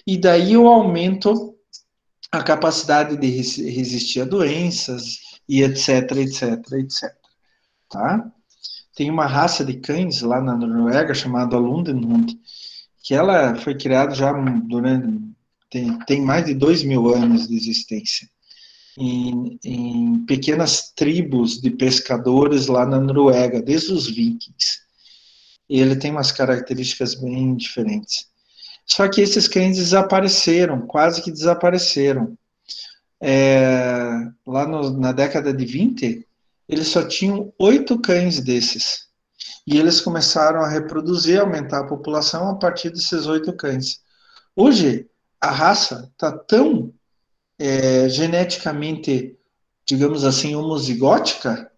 E daí eu aumento a capacidade de resistir a doenças e etc, etc, etc. Tá? Tem uma raça de cães lá na Noruega chamada Lundenhund, que ela foi criada já durante... Tem mais de 2.000 anos de existência. Em pequenas tribos de pescadores lá na Noruega, desde os vikings. E ele tem umas características bem diferentes. Só que esses cães desapareceram, quase que desapareceram. Lá na década de 20, eles só tinham 8 cães desses. E eles começaram a reproduzir, aumentar a população a partir desses 8 cães. Hoje, a raça está tão geneticamente, digamos assim, homozigótica,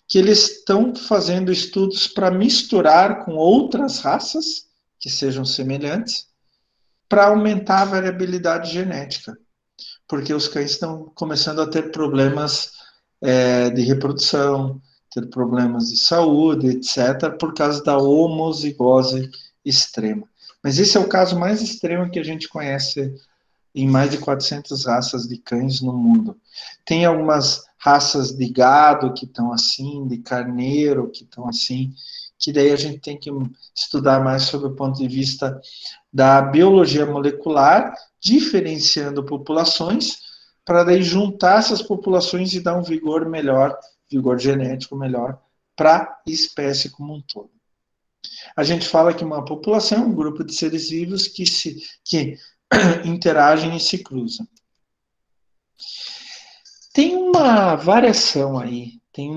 que eles estão fazendo estudos para misturar com outras raças que sejam semelhantes, para aumentar a variabilidade genética, porque os cães estão começando a ter problemas de reprodução, ter problemas de saúde, etc., por causa da homozigose extrema. Mas esse é o caso mais extremo que a gente conhece em mais de 400 raças de cães no mundo. Tem algumas raças de gado que estão assim, de carneiro que estão assim, que daí a gente tem que estudar mais sobre o ponto de vista da biologia molecular, diferenciando populações, para daí juntar essas populações e dar um vigor melhor, vigor genético melhor para a espécie como um todo. A gente fala que uma população é um grupo de seres vivos que interagem e se cruzam. Tem uma variação aí, tem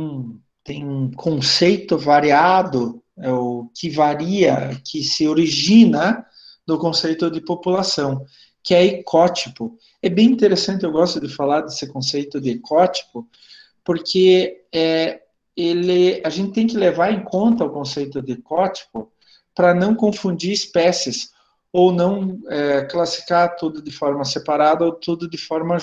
um conceito variado, o que varia, que se origina do conceito de população, que é ecótipo. É bem interessante, eu gosto de falar desse conceito de ecótipo, porque a gente tem que levar em conta o conceito de ecótipo para não confundir espécies, ou não classificar tudo de forma separada ou tudo de forma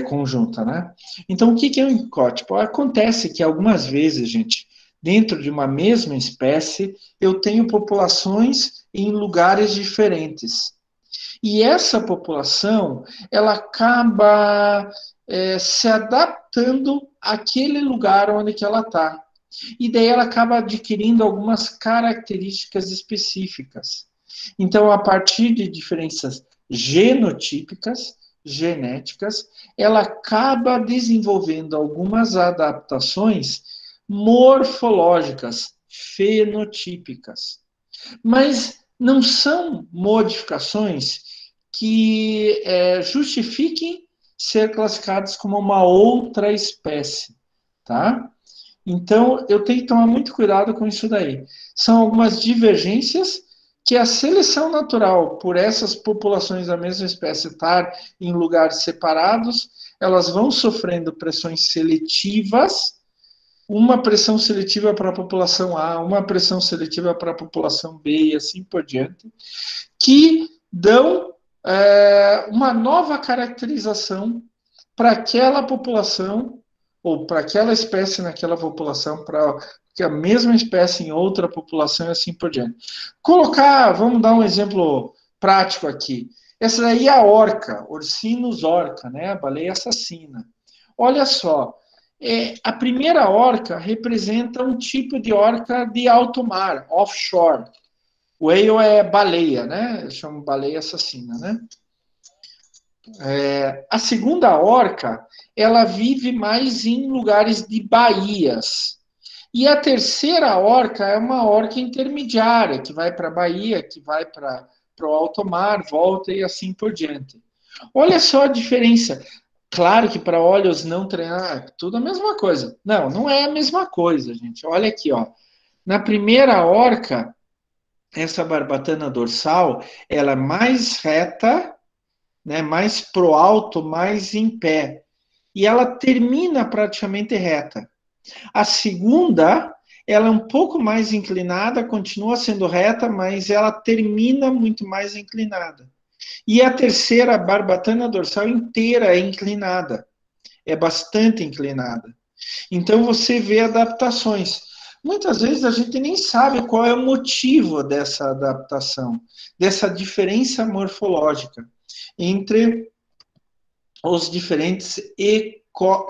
conjunta, né? Então, o que é um ecótipo? Acontece que algumas vezes, gente, dentro de uma mesma espécie, eu tenho populações em lugares diferentes. E essa população, ela acaba se adaptando àquele lugar onde que ela está. E daí ela acaba adquirindo algumas características específicas. Então, a partir de diferenças genotípicas, genéticas, ela acaba desenvolvendo algumas adaptações morfológicas, fenotípicas. Mas não são modificações que justifiquem ser classificadas como uma outra espécie, tá? Então, eu tenho que tomar muito cuidado com isso daí. São algumas divergências que a seleção natural, por essas populações da mesma espécie estar em lugares separados, elas vão sofrendo pressões seletivas, uma pressão seletiva para a população A, uma pressão seletiva para a população B e assim por diante, que dão uma nova caracterização para aquela população ou para aquela espécie naquela população, para que a mesma espécie em outra população e assim por diante. Vamos dar um exemplo prático aqui. Essa daí é a orca, Ursinus orca, né? A baleia assassina. Olha só, a primeira orca representa um tipo de orca de alto mar, offshore. Whale é baleia, né? Eles chamam baleia assassina, né? A segunda orca, ela vive mais em lugares de baías. E a terceira orca é uma orca intermediária, que vai para a baía, que vai para o alto mar, volta e assim por diante. Olha só a diferença. Claro que para olhos não treinados, tudo a mesma coisa. Não, não é a mesma coisa, gente. Olha aqui, ó. Na primeira orca, essa barbatana dorsal, ela é mais reta, né, mais pro alto, mais em pé. E ela termina praticamente reta. A segunda, ela é um pouco mais inclinada, continua sendo reta, mas ela termina muito mais inclinada. E a terceira, a barbatana dorsal inteira é inclinada. É bastante inclinada. Então você vê adaptações. Muitas vezes a gente nem sabe qual é o motivo dessa adaptação, dessa diferença morfológica entre os diferentes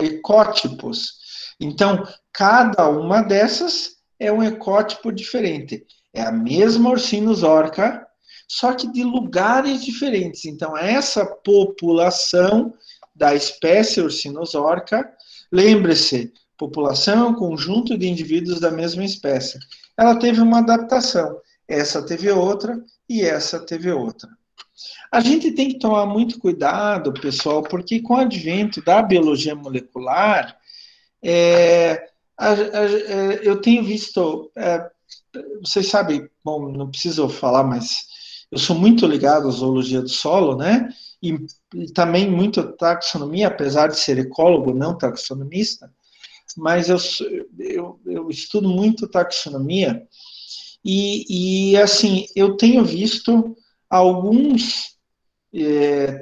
ecótipos. Então, cada uma dessas é um ecótipo diferente. É a mesma Ursinus orca, só que de lugares diferentes. Então, essa população da espécie Ursinus orca, lembre-se, população é um conjunto de indivíduos da mesma espécie. Ela teve uma adaptação. Essa teve outra e essa teve outra. A gente tem que tomar muito cuidado, pessoal, porque com o advento da biologia molecular, eu tenho visto, vocês sabem, bom, não preciso falar, mas eu sou muito ligado à zoologia do solo, né? E também muito à taxonomia, apesar de ser ecólogo, não taxonomista, mas eu estudo muito taxonomia e assim, eu tenho visto alguns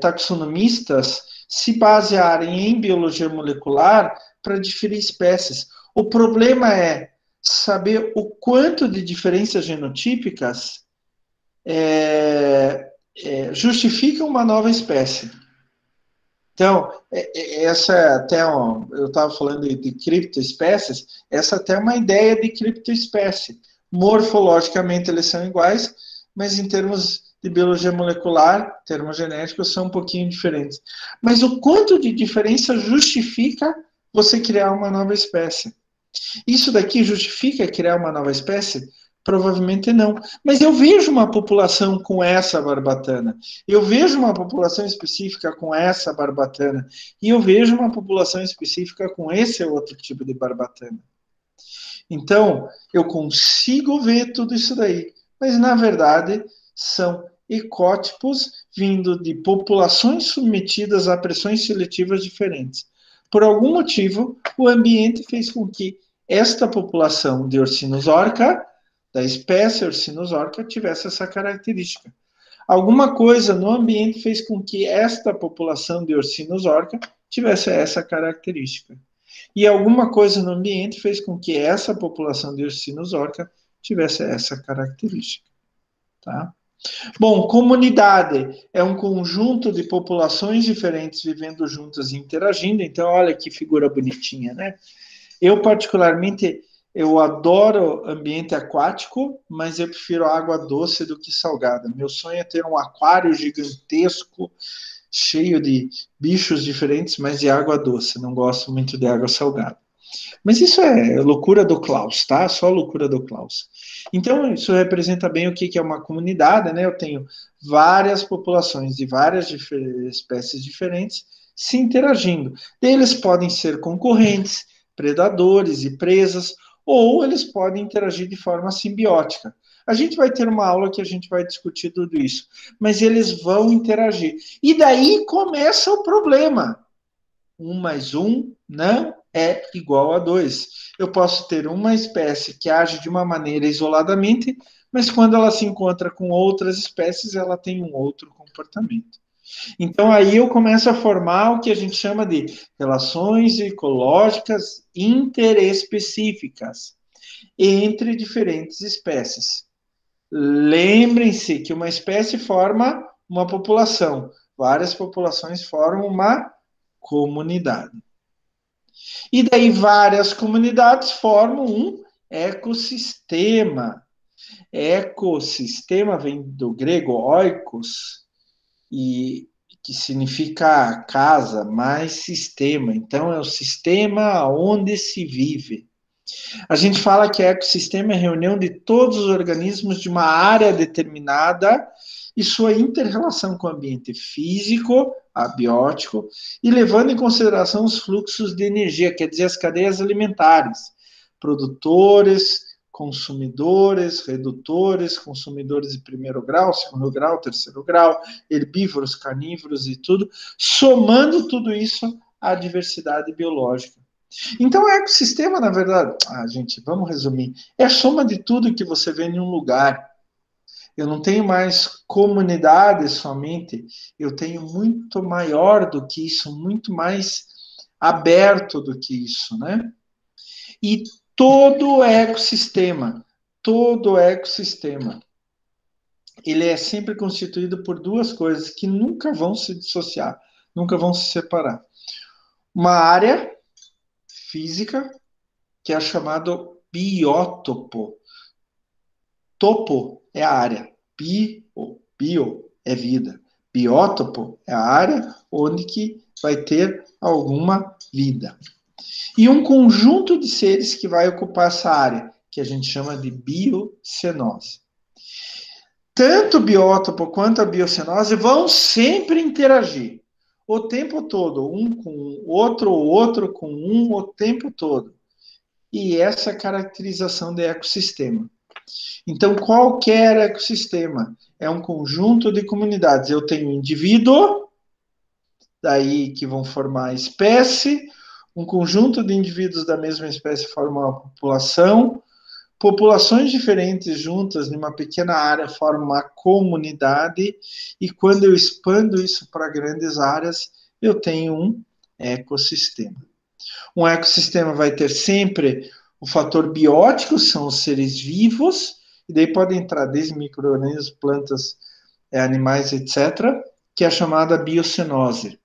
taxonomistas se basearem em biologia molecular para diferir espécies. O problema é saber o quanto de diferenças genotípicas justificam uma nova espécie. Então, essa é até eu estava falando de criptoespécies, essa até é uma ideia de criptoespécie. Morfologicamente eles são iguais, mas em termos de biologia molecular, termos genéticos, são um pouquinho diferentes. Mas o quanto de diferença justifica você criar uma nova espécie? Isso daqui justifica criar uma nova espécie? Provavelmente não. Mas eu vejo uma população com essa barbatana. Eu vejo uma população específica com essa barbatana. E eu vejo uma população específica com esse outro tipo de barbatana. Então, eu consigo ver tudo isso daí. Mas, na verdade, são ecótipos vindo de populações submetidas a pressões seletivas diferentes. Por algum motivo, o ambiente fez com que esta população de Ursinus orca, da espécie Ursinus orca, tivesse essa característica. Alguma coisa no ambiente fez com que esta população de Ursinus orca tivesse essa característica. E alguma coisa no ambiente fez com que essa população de Ursinus orca tivesse essa característica. Tá? Bom, comunidade é um conjunto de populações diferentes vivendo juntas e interagindo. Então, olha que figura bonitinha, né? Eu, particularmente, Eu adoro ambiente aquático, mas eu prefiro água doce do que salgada. Meu sonho é ter um aquário gigantesco, cheio de bichos diferentes, mas de água doce. Não gosto muito de água salgada. Mas isso é loucura do Klaus, tá? Só loucura do Klaus. Então, isso representa bem o que é uma comunidade, né? Eu tenho várias populações de várias espécies diferentes se interagindo. Eles podem ser concorrentes, predadores e presas, ou eles podem interagir de forma simbiótica. A gente vai ter uma aula que a gente vai discutir tudo isso, mas eles vão interagir. E daí começa o problema. 1 mais 1 não é igual a 2. Eu posso ter uma espécie que age de uma maneira isoladamente, mas quando ela se encontra com outras espécies, ela tem um outro comportamento. Então, aí eu começo a formar o que a gente chama de relações ecológicas interespecíficas entre diferentes espécies. Lembrem-se que uma espécie forma uma população, várias populações formam uma comunidade. E daí várias comunidades formam um ecossistema. Ecossistema vem do grego oikos, e que significa casa, mais sistema. Então, é o sistema onde se vive. A gente fala que ecossistema é a reunião de todos os organismos de uma área determinada e sua inter-relação com o ambiente físico, abiótico, e levando em consideração os fluxos de energia, quer dizer, as cadeias alimentares, produtores, consumidores, redutores, consumidores de primeiro grau, segundo grau, terceiro grau, herbívoros, carnívoros e tudo, somando tudo isso à diversidade biológica. Então, o ecossistema, na verdade, gente, vamos resumir, é a soma de tudo que você vê em um lugar. Eu não tenho mais comunidade somente, eu tenho muito maior do que isso, muito mais aberto do que isso, né? E todo ecossistema, ele é sempre constituído por duas coisas que nunca vão se dissociar, nunca vão se separar. Uma área física, que é chamado biótopo. Topo é a área, bio é vida. Biótopo é a área onde que vai ter alguma vida. E um conjunto de seres que vai ocupar essa área, que a gente chama de biocenose. Tanto o biótopo quanto a biocenose vão sempre interagir o tempo todo, um com o outro com um, o tempo todo. E essa é a caracterização de ecossistema. Então, qualquer ecossistema é um conjunto de comunidades. Eu tenho indivíduo, daí que vão formar a espécie, um conjunto de indivíduos da mesma espécie forma uma população, populações diferentes juntas numa pequena área formam uma comunidade, e quando eu expando isso para grandes áreas, eu tenho um ecossistema. Um ecossistema vai ter sempre o fator biótico, são os seres vivos, e daí podem entrar desde micro-organismos, plantas, animais, etc., que é a chamada biocenose.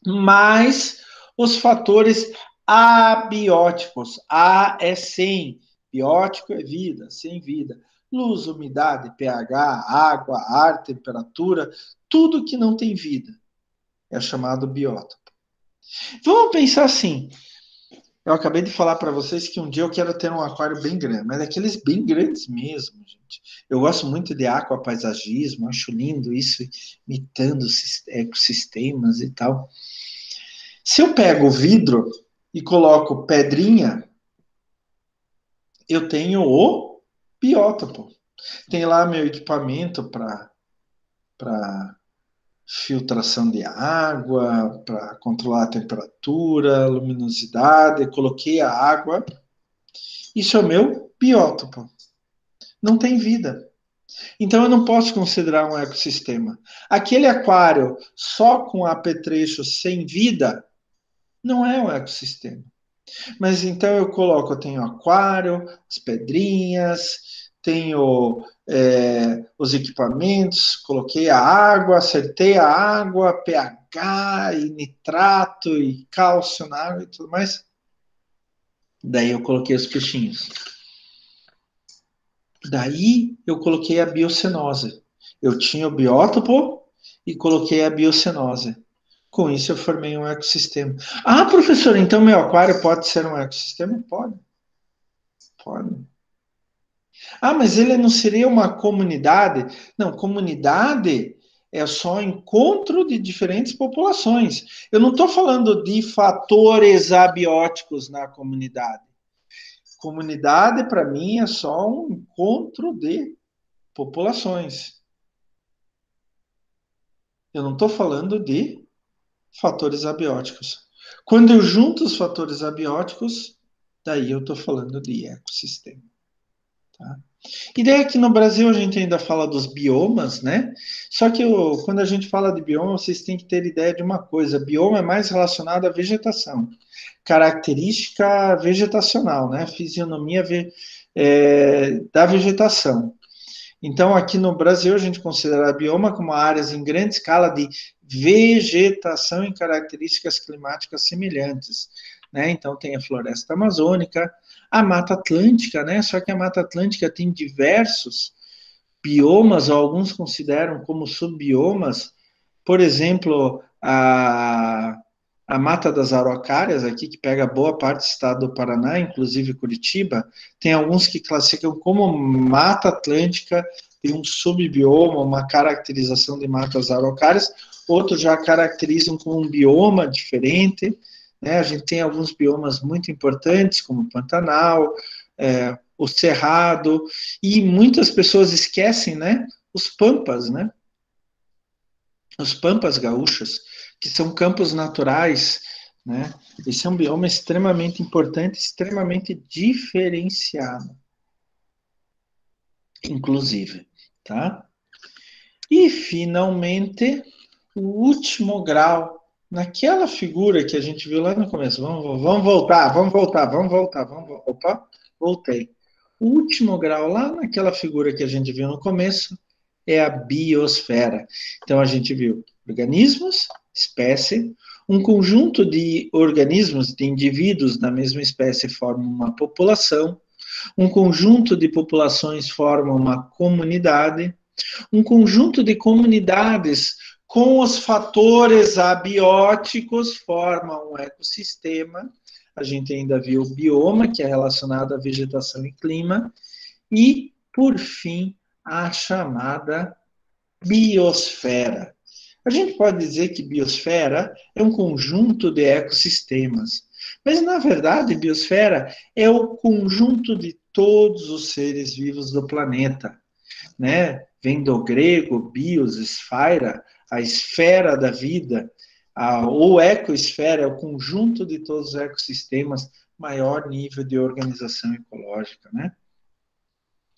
Mas os fatores abióticos, A é sem, biótico é vida, sem vida. Luz, umidade, pH, água, ar, temperatura, tudo que não tem vida é chamado biótopo. Vamos pensar assim. Eu acabei de falar para vocês que um dia eu quero ter um aquário bem grande, mas daqueles bem grandes mesmo, gente. Eu gosto muito de aquapaisagismo, acho lindo isso, imitando ecossistemas e tal. Se eu pego o vidro e coloco pedrinha, eu tenho o biótopo. Tem lá meu equipamento para filtração de água, para controlar a temperatura, a luminosidade, coloquei a água. Isso é o meu biótopo. Não tem vida. Então eu não posso considerar um ecossistema. Aquele aquário só com apetrecho sem vida não é um ecossistema. Mas então eu tenho aquário, as pedrinhas, tenho os equipamentos, coloquei a água, acertei a água, pH e nitrato e cálcio na água e tudo mais. Daí eu coloquei os peixinhos. Daí eu coloquei a biocenose. Eu tinha o biótopo e coloquei a biocenose. Com isso eu formei um ecossistema. Ah, professor, então meu aquário pode ser um ecossistema? Pode. Pode. Ah, mas ele não seria uma comunidade? Não, comunidade é só encontro de diferentes populações. Eu não estou falando de fatores abióticos na comunidade. Comunidade, para mim, é só um encontro de populações. Eu não estou falando de fatores abióticos. Quando eu junto os fatores abióticos, daí eu estou falando de ecossistema. Tá? E daí aqui no Brasil a gente ainda fala dos biomas, né? Só que quando a gente fala de bioma, vocês têm que ter ideia de uma coisa: bioma é mais relacionado à vegetação, característica vegetacional, né? Fisionomia da vegetação. Então, aqui no Brasil, a gente considera bioma como áreas em grande escala de vegetação em características climáticas semelhantes. Né? Então, tem a floresta amazônica, a Mata Atlântica, né? Só que a Mata Atlântica tem diversos biomas, ou alguns consideram como subbiomas. Por exemplo, a Mata das Araucárias, aqui, que pega boa parte do estado do Paraná, inclusive Curitiba, tem alguns que classificam como Mata Atlântica, tem um subbioma, uma caracterização de matas araucárias, outros já caracterizam como um bioma diferente, né? A gente tem alguns biomas muito importantes, como o Pantanal, o Cerrado, e muitas pessoas esquecem, né, os pampas, né? Os pampas gaúchos, que são campos naturais, né? Esse é um bioma extremamente importante, extremamente diferenciado, inclusive, tá? E, finalmente, o último grau, naquela figura que a gente viu lá no começo. Vamos voltar. Opa, voltei. O último grau, lá naquela figura que a gente viu no começo, é a biosfera. Então, a gente viu organismos, espécie, um conjunto de organismos, de indivíduos da mesma espécie formam uma população, um conjunto de populações forma uma comunidade, um conjunto de comunidades com os fatores abióticos formam um ecossistema. A gente ainda viu o bioma, que é relacionado à vegetação e clima, e, por fim, a chamada biosfera. A gente pode dizer que biosfera é um conjunto de ecossistemas, mas, na verdade, biosfera é o conjunto de todos os seres vivos do planeta, né? Vem do grego bios, esfera, a esfera da vida, ou ecoesfera é o conjunto de todos os ecossistemas, maior nível de organização ecológica, né?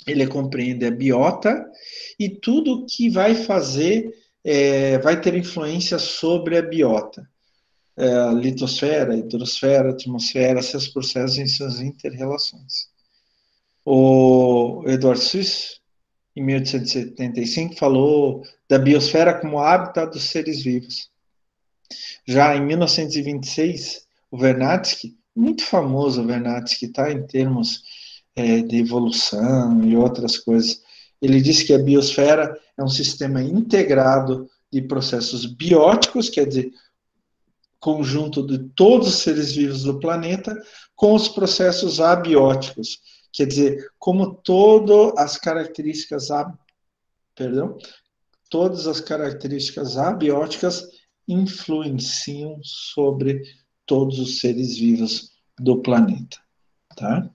Ele compreende a biota e tudo que vai fazer, vai ter influência sobre a biota. A litosfera, a hidrosfera, a atmosfera, seus processos em suas interrelações. O Edward Suisse, em 1875, falou da biosfera como hábitat dos seres vivos. Já em 1926, o Vernadsky, muito famoso o Vernadsky, tá, em termos de evolução e outras coisas, ele disse que a biosfera é um sistema integrado de processos bióticos, quer dizer, conjunto de todos os seres vivos do planeta, com os processos abióticos, quer dizer, como todas as características todas as características abióticas influenciam sobre todos os seres vivos do planeta, tá?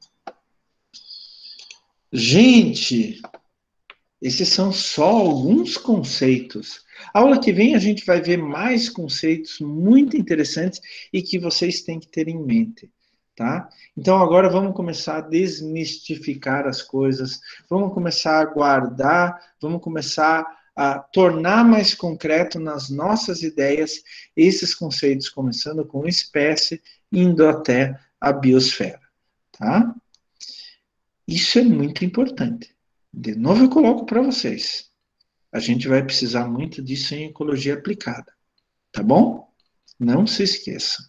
Gente, esses são só alguns conceitos. A aula que vem a gente vai ver mais conceitos muito interessantes e que vocês têm que ter em mente, tá? Então agora vamos começar a desmistificar as coisas, vamos começar a guardar, vamos começar a tornar mais concreto nas nossas ideias esses conceitos, começando com espécie, indo até a biosfera, tá? Isso é muito importante. De novo eu coloco para vocês. A gente vai precisar muito disso em ecologia aplicada, tá bom? Não se esqueça.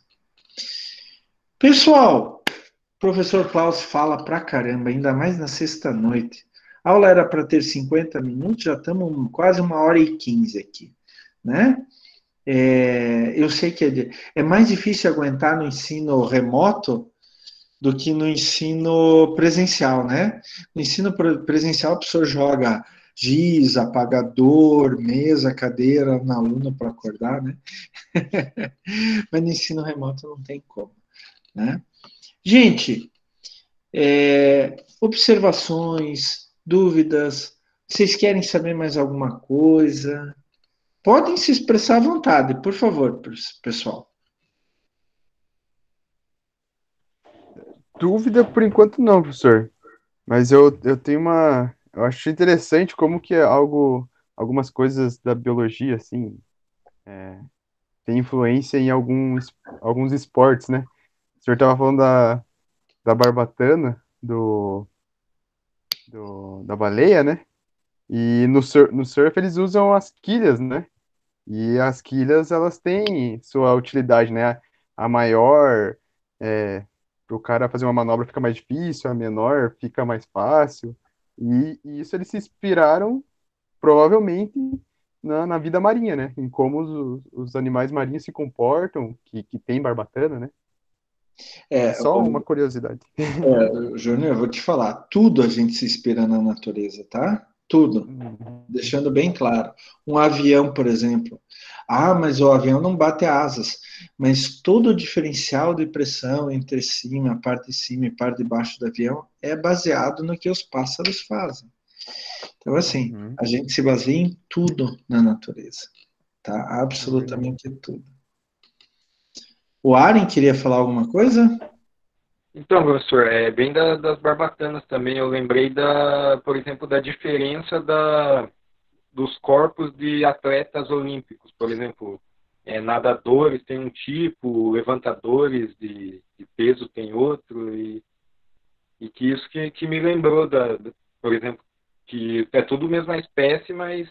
Pessoal, Professor Klaus fala pra caramba, ainda mais na sexta-noite. A aula era para ter 50 minutos, já estamos quase 1h15 aqui, né? Eu sei que é mais difícil aguentar no ensino remoto do que no ensino presencial, né? No ensino presencial, a pessoa joga giz, apagador, mesa, cadeira na aluno para acordar, né? Mas no ensino remoto não tem como, né? Gente, observações, dúvidas, vocês querem saber mais alguma coisa? Podem se expressar à vontade, por favor, pessoal. Dúvida por enquanto não, professor. Mas eu tenho uma. Eu acho interessante como que é algumas coisas da biologia, assim, tem influência em alguns esportes, né? O senhor estava falando da barbatana, da baleia, né? E no surf eles usam as quilhas, né? E as quilhas, elas têm sua utilidade, né? A maior, para o cara fazer uma manobra fica mais difícil, a menor fica mais fácil. E isso eles se inspiraram, provavelmente, na vida marinha, né? Em como os animais marinhos se comportam, que tem barbatana, né? É É, só uma curiosidade. Júnior, eu vou te falar, tudo a gente se inspira na natureza, tá? Tudo. Uhum. Deixando bem claro. Um avião, por exemplo. Ah, mas o avião não bate asas. Mas todo o diferencial de pressão entre cima, a parte de cima e a parte de baixo do avião é baseado no que os pássaros fazem. Então, assim, Uhum. a gente se baseia em tudo na natureza, tá? É verdade. Absolutamente tudo. O Aren queria falar alguma coisa? Então, professor, bem das barbatanas também, eu lembrei por exemplo, da diferença dos corpos de atletas olímpicos. Por exemplo, nadadores tem um tipo, levantadores de peso tem outro, e que isso que me lembrou, por exemplo, que é tudo a mesma espécie, mas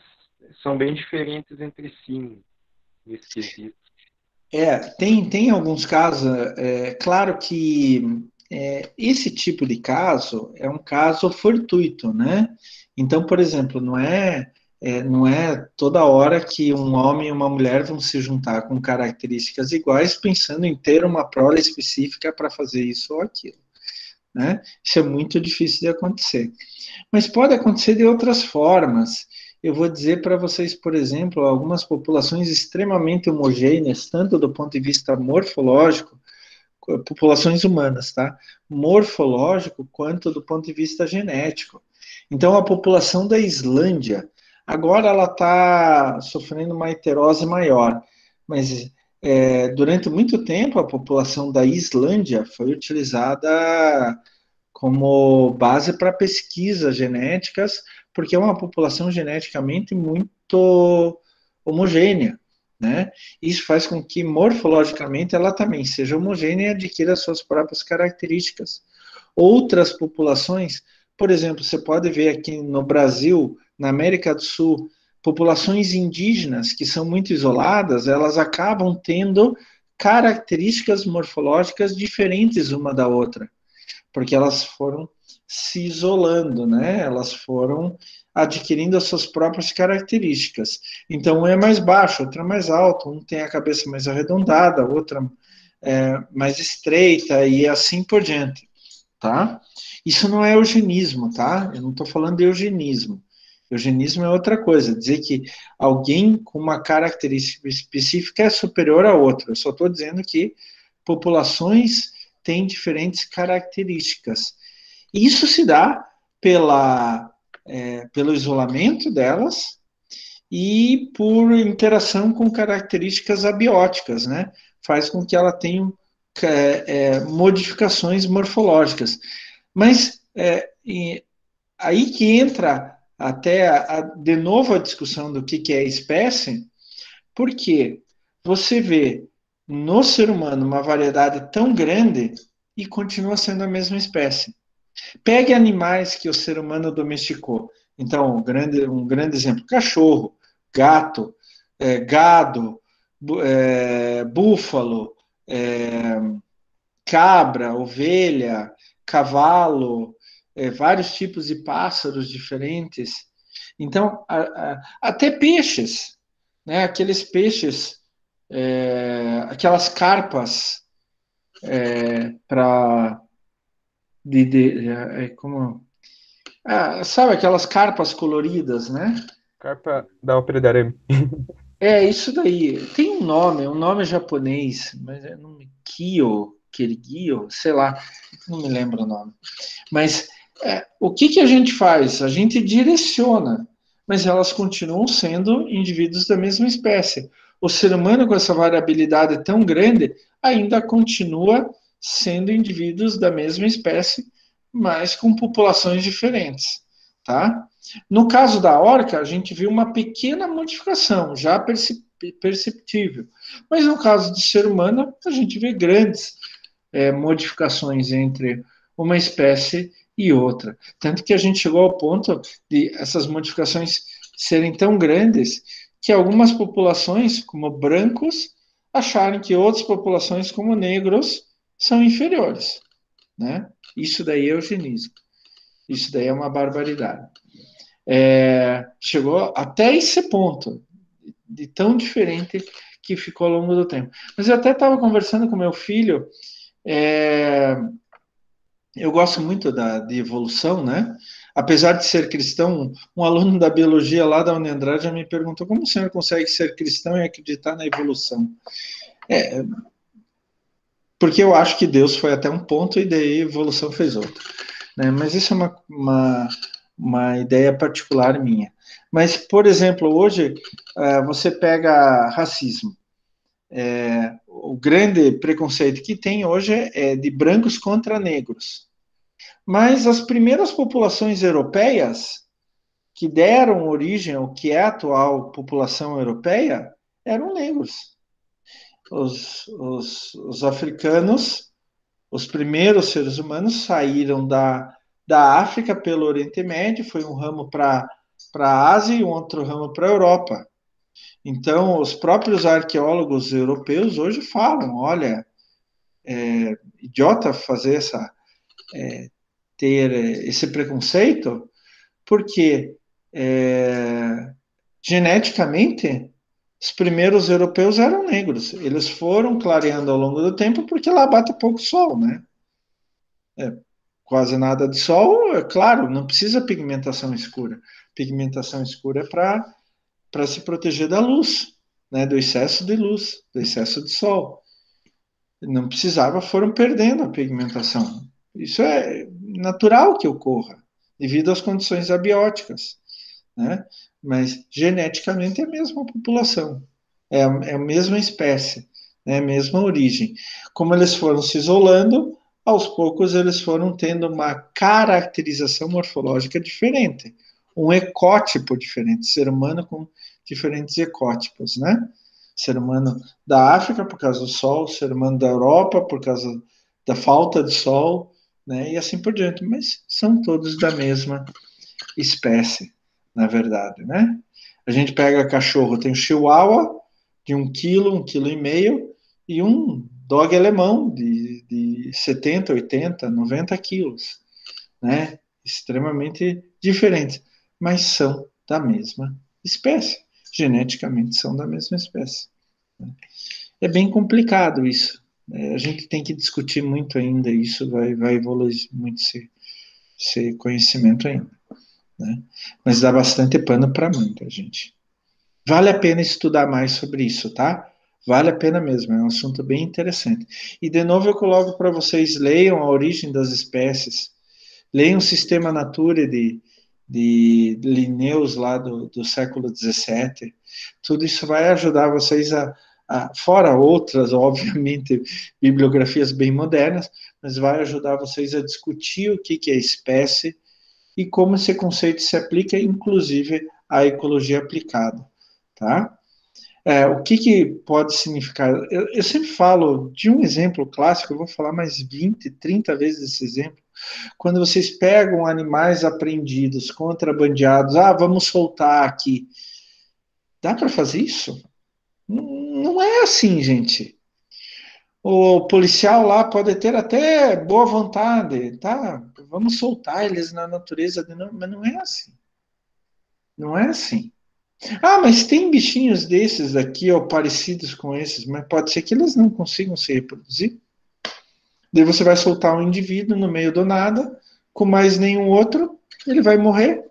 são bem diferentes entre si nesse quesito. Tem alguns casos, claro que esse tipo de caso é um caso fortuito, né? Então, por exemplo, não é toda hora que um homem e uma mulher vão se juntar com características iguais, pensando em ter uma prole específica para fazer isso ou aquilo, né? Isso é muito difícil de acontecer. Mas pode acontecer de outras formas. Eu vou dizer para vocês, por exemplo, algumas populações extremamente homogêneas, tanto do ponto de vista morfológico, populações humanas, tá? Morfológico, quanto do ponto de vista genético. Então, a população da Islândia, agora ela está sofrendo uma heterose maior, mas durante muito tempo a população da Islândia foi utilizada como base para pesquisas genéticas, porque é uma população geneticamente muito homogênea, né? Isso faz com que morfologicamente ela também seja homogênea e adquira suas próprias características. Outras populações, por exemplo, você pode ver aqui no Brasil, na América do Sul, populações indígenas que são muito isoladas, elas acabam tendo características morfológicas diferentes uma da outra, porque elas foram se isolando, né? Elas foram adquirindo as suas próprias características. Então, um é mais baixo, outro é mais alto, um tem a cabeça mais arredondada, outra mais estreita e assim por diante, tá? Isso não é eugenismo, tá? Eu não estou falando de eugenismo. Eugenismo é outra coisa, dizer que alguém com uma característica específica é superior a outra. Eu só estou dizendo que populações têm diferentes características. Isso se dá pelo isolamento delas e por interação com características abióticas, né? Faz com que ela tenha modificações morfológicas. Mas aí que entra até de novo a discussão do que é espécie, porque você vê no ser humano uma variedade tão grande e continua sendo a mesma espécie. Pegue animais que o ser humano domesticou. Então, um grande exemplo: cachorro, gato, gado, búfalo, cabra, ovelha, cavalo, vários tipos de pássaros diferentes. Então, até peixes, né? Aqueles peixes, aquelas carpas para como sabe aquelas carpas coloridas, né? Carpa da ópera de arame. É isso daí. Tem um nome japonês, mas é nome Kirigyo, sei lá, não me lembro o nome. Mas o que a gente faz? A gente direciona, mas elas continuam sendo indivíduos da mesma espécie. O ser humano, com essa variabilidade tão grande, ainda continua sendo indivíduos da mesma espécie, mas com populações diferentes, tá? No caso da orca, a gente viu uma pequena modificação, já perceptível. Mas no caso do ser humano, a gente vê grandes modificações entre uma espécie e outra. Tanto que a gente chegou ao ponto de essas modificações serem tão grandes que algumas populações, como brancos, acharem que outras populações, como negros, são inferiores. Né? Isso daí é eugenismo. Isso daí é uma barbaridade. Chegou até esse ponto, de tão diferente que ficou ao longo do tempo. Mas eu até estava conversando com meu filho, eu gosto muito de evolução, né? Apesar de ser cristão, um aluno da biologia lá da Unandrade já me perguntou como o senhor consegue ser cristão e acreditar na evolução. Porque eu acho que Deus foi até um ponto e daí a evolução fez outro. Né? Mas isso é uma ideia particular minha. Mas, por exemplo, hoje você pega racismo. O grande preconceito que tem hoje é de brancos contra negros. Mas as primeiras populações europeias que deram origem ao que é a atual população europeia eram negros. Os africanos, os primeiros seres humanos, saíram da África pelo Oriente Médio, foi um ramo para a Ásia e um outro ramo para a Europa. Então, os próprios arqueólogos europeus hoje falam, olha, idiota fazer ter esse preconceito, porque geneticamente os primeiros europeus eram negros. Eles foram clareando ao longo do tempo porque lá bate pouco sol, né? Quase nada de sol, é claro, não precisa pigmentação escura. Pigmentação escura é para se proteger da luz, né? Do excesso de luz, do excesso de sol. Não precisava, foram perdendo a pigmentação. Isso é natural que ocorra, devido às condições abióticas, né? Mas geneticamente é a mesma população, é a mesma espécie, né? A mesma origem. Como eles foram se isolando, aos poucos eles foram tendo uma caracterização morfológica diferente, um ecótipo diferente, ser humano com diferentes ecótipos, né? Ser humano da África por causa do sol, ser humano da Europa por causa da falta de sol, né? E assim por diante. Mas são todos da mesma espécie, na verdade, né? A gente pega cachorro, tem o Chihuahua de 1,5 quilo, e um dog alemão de 70, 80, 90 quilos, né? Extremamente diferentes, mas são da mesma espécie. Geneticamente são da mesma espécie. É bem complicado isso. A gente tem que discutir muito ainda, isso vai evoluir muito esse conhecimento ainda. Né? Mas dá bastante pano para muita gente. Vale a pena estudar mais sobre isso, tá? Vale a pena mesmo, é um assunto bem interessante. E de novo eu coloco para vocês, leiam a origem das espécies, leiam o Sistema Natura de Linnaeus lá do século XVII. Tudo isso vai ajudar vocês fora outras, obviamente, bibliografias bem modernas, mas vai ajudar vocês a discutir o que é espécie e como esse conceito se aplica, inclusive, à ecologia aplicada, tá? O que pode significar? Eu sempre falo de um exemplo clássico, eu vou falar mais 20, 30 vezes esse exemplo. Quando vocês pegam animais apreendidos, contrabandeados, vamos soltar aqui. Dá para fazer isso? Não é assim, gente. O policial lá pode ter até boa vontade, tá? Vamos soltar eles na natureza, mas não é assim. Não é assim. Ah, mas tem bichinhos desses aqui, ó, parecidos com esses, mas pode ser que eles não consigam se reproduzir. Daí você vai soltar um indivíduo no meio do nada, com mais nenhum outro, ele vai morrer.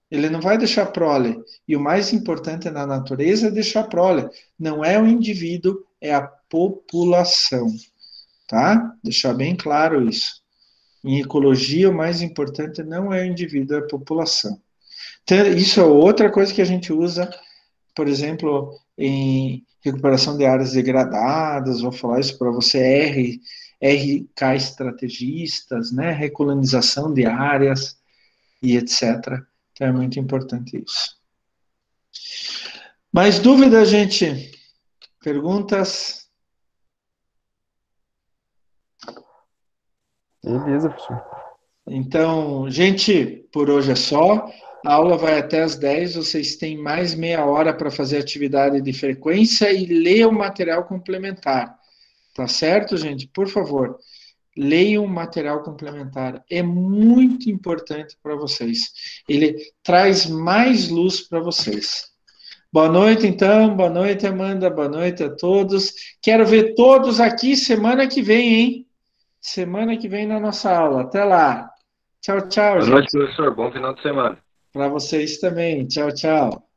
Ele não vai deixar prole. E o mais importante na natureza é deixar prole. Não é o indivíduo, é a população. Tá? Deixar bem claro isso. Em ecologia, o mais importante não é o indivíduo, é a população. Então, isso é outra coisa que a gente usa, por exemplo, em recuperação de áreas degradadas, vou falar isso para você, RK estrategistas, né? Recolonização de áreas e etc. Então é muito importante isso. Mais dúvidas, gente? Perguntas? Beleza, professor. Então, gente, por hoje é só. A aula vai até às 10. Vocês têm mais meia hora para fazer atividade de frequência e ler o material complementar. Tá certo, gente? Por favor, leiam o material complementar. É muito importante para vocês. Ele traz mais luz para vocês. Boa noite, então. Boa noite, Amanda. Boa noite a todos. Quero ver todos aqui semana que vem, hein? Semana que vem na nossa aula. Até lá. Tchau, tchau, Boa noite, gente. professor. Bom final de semana. Para vocês também. Tchau, tchau.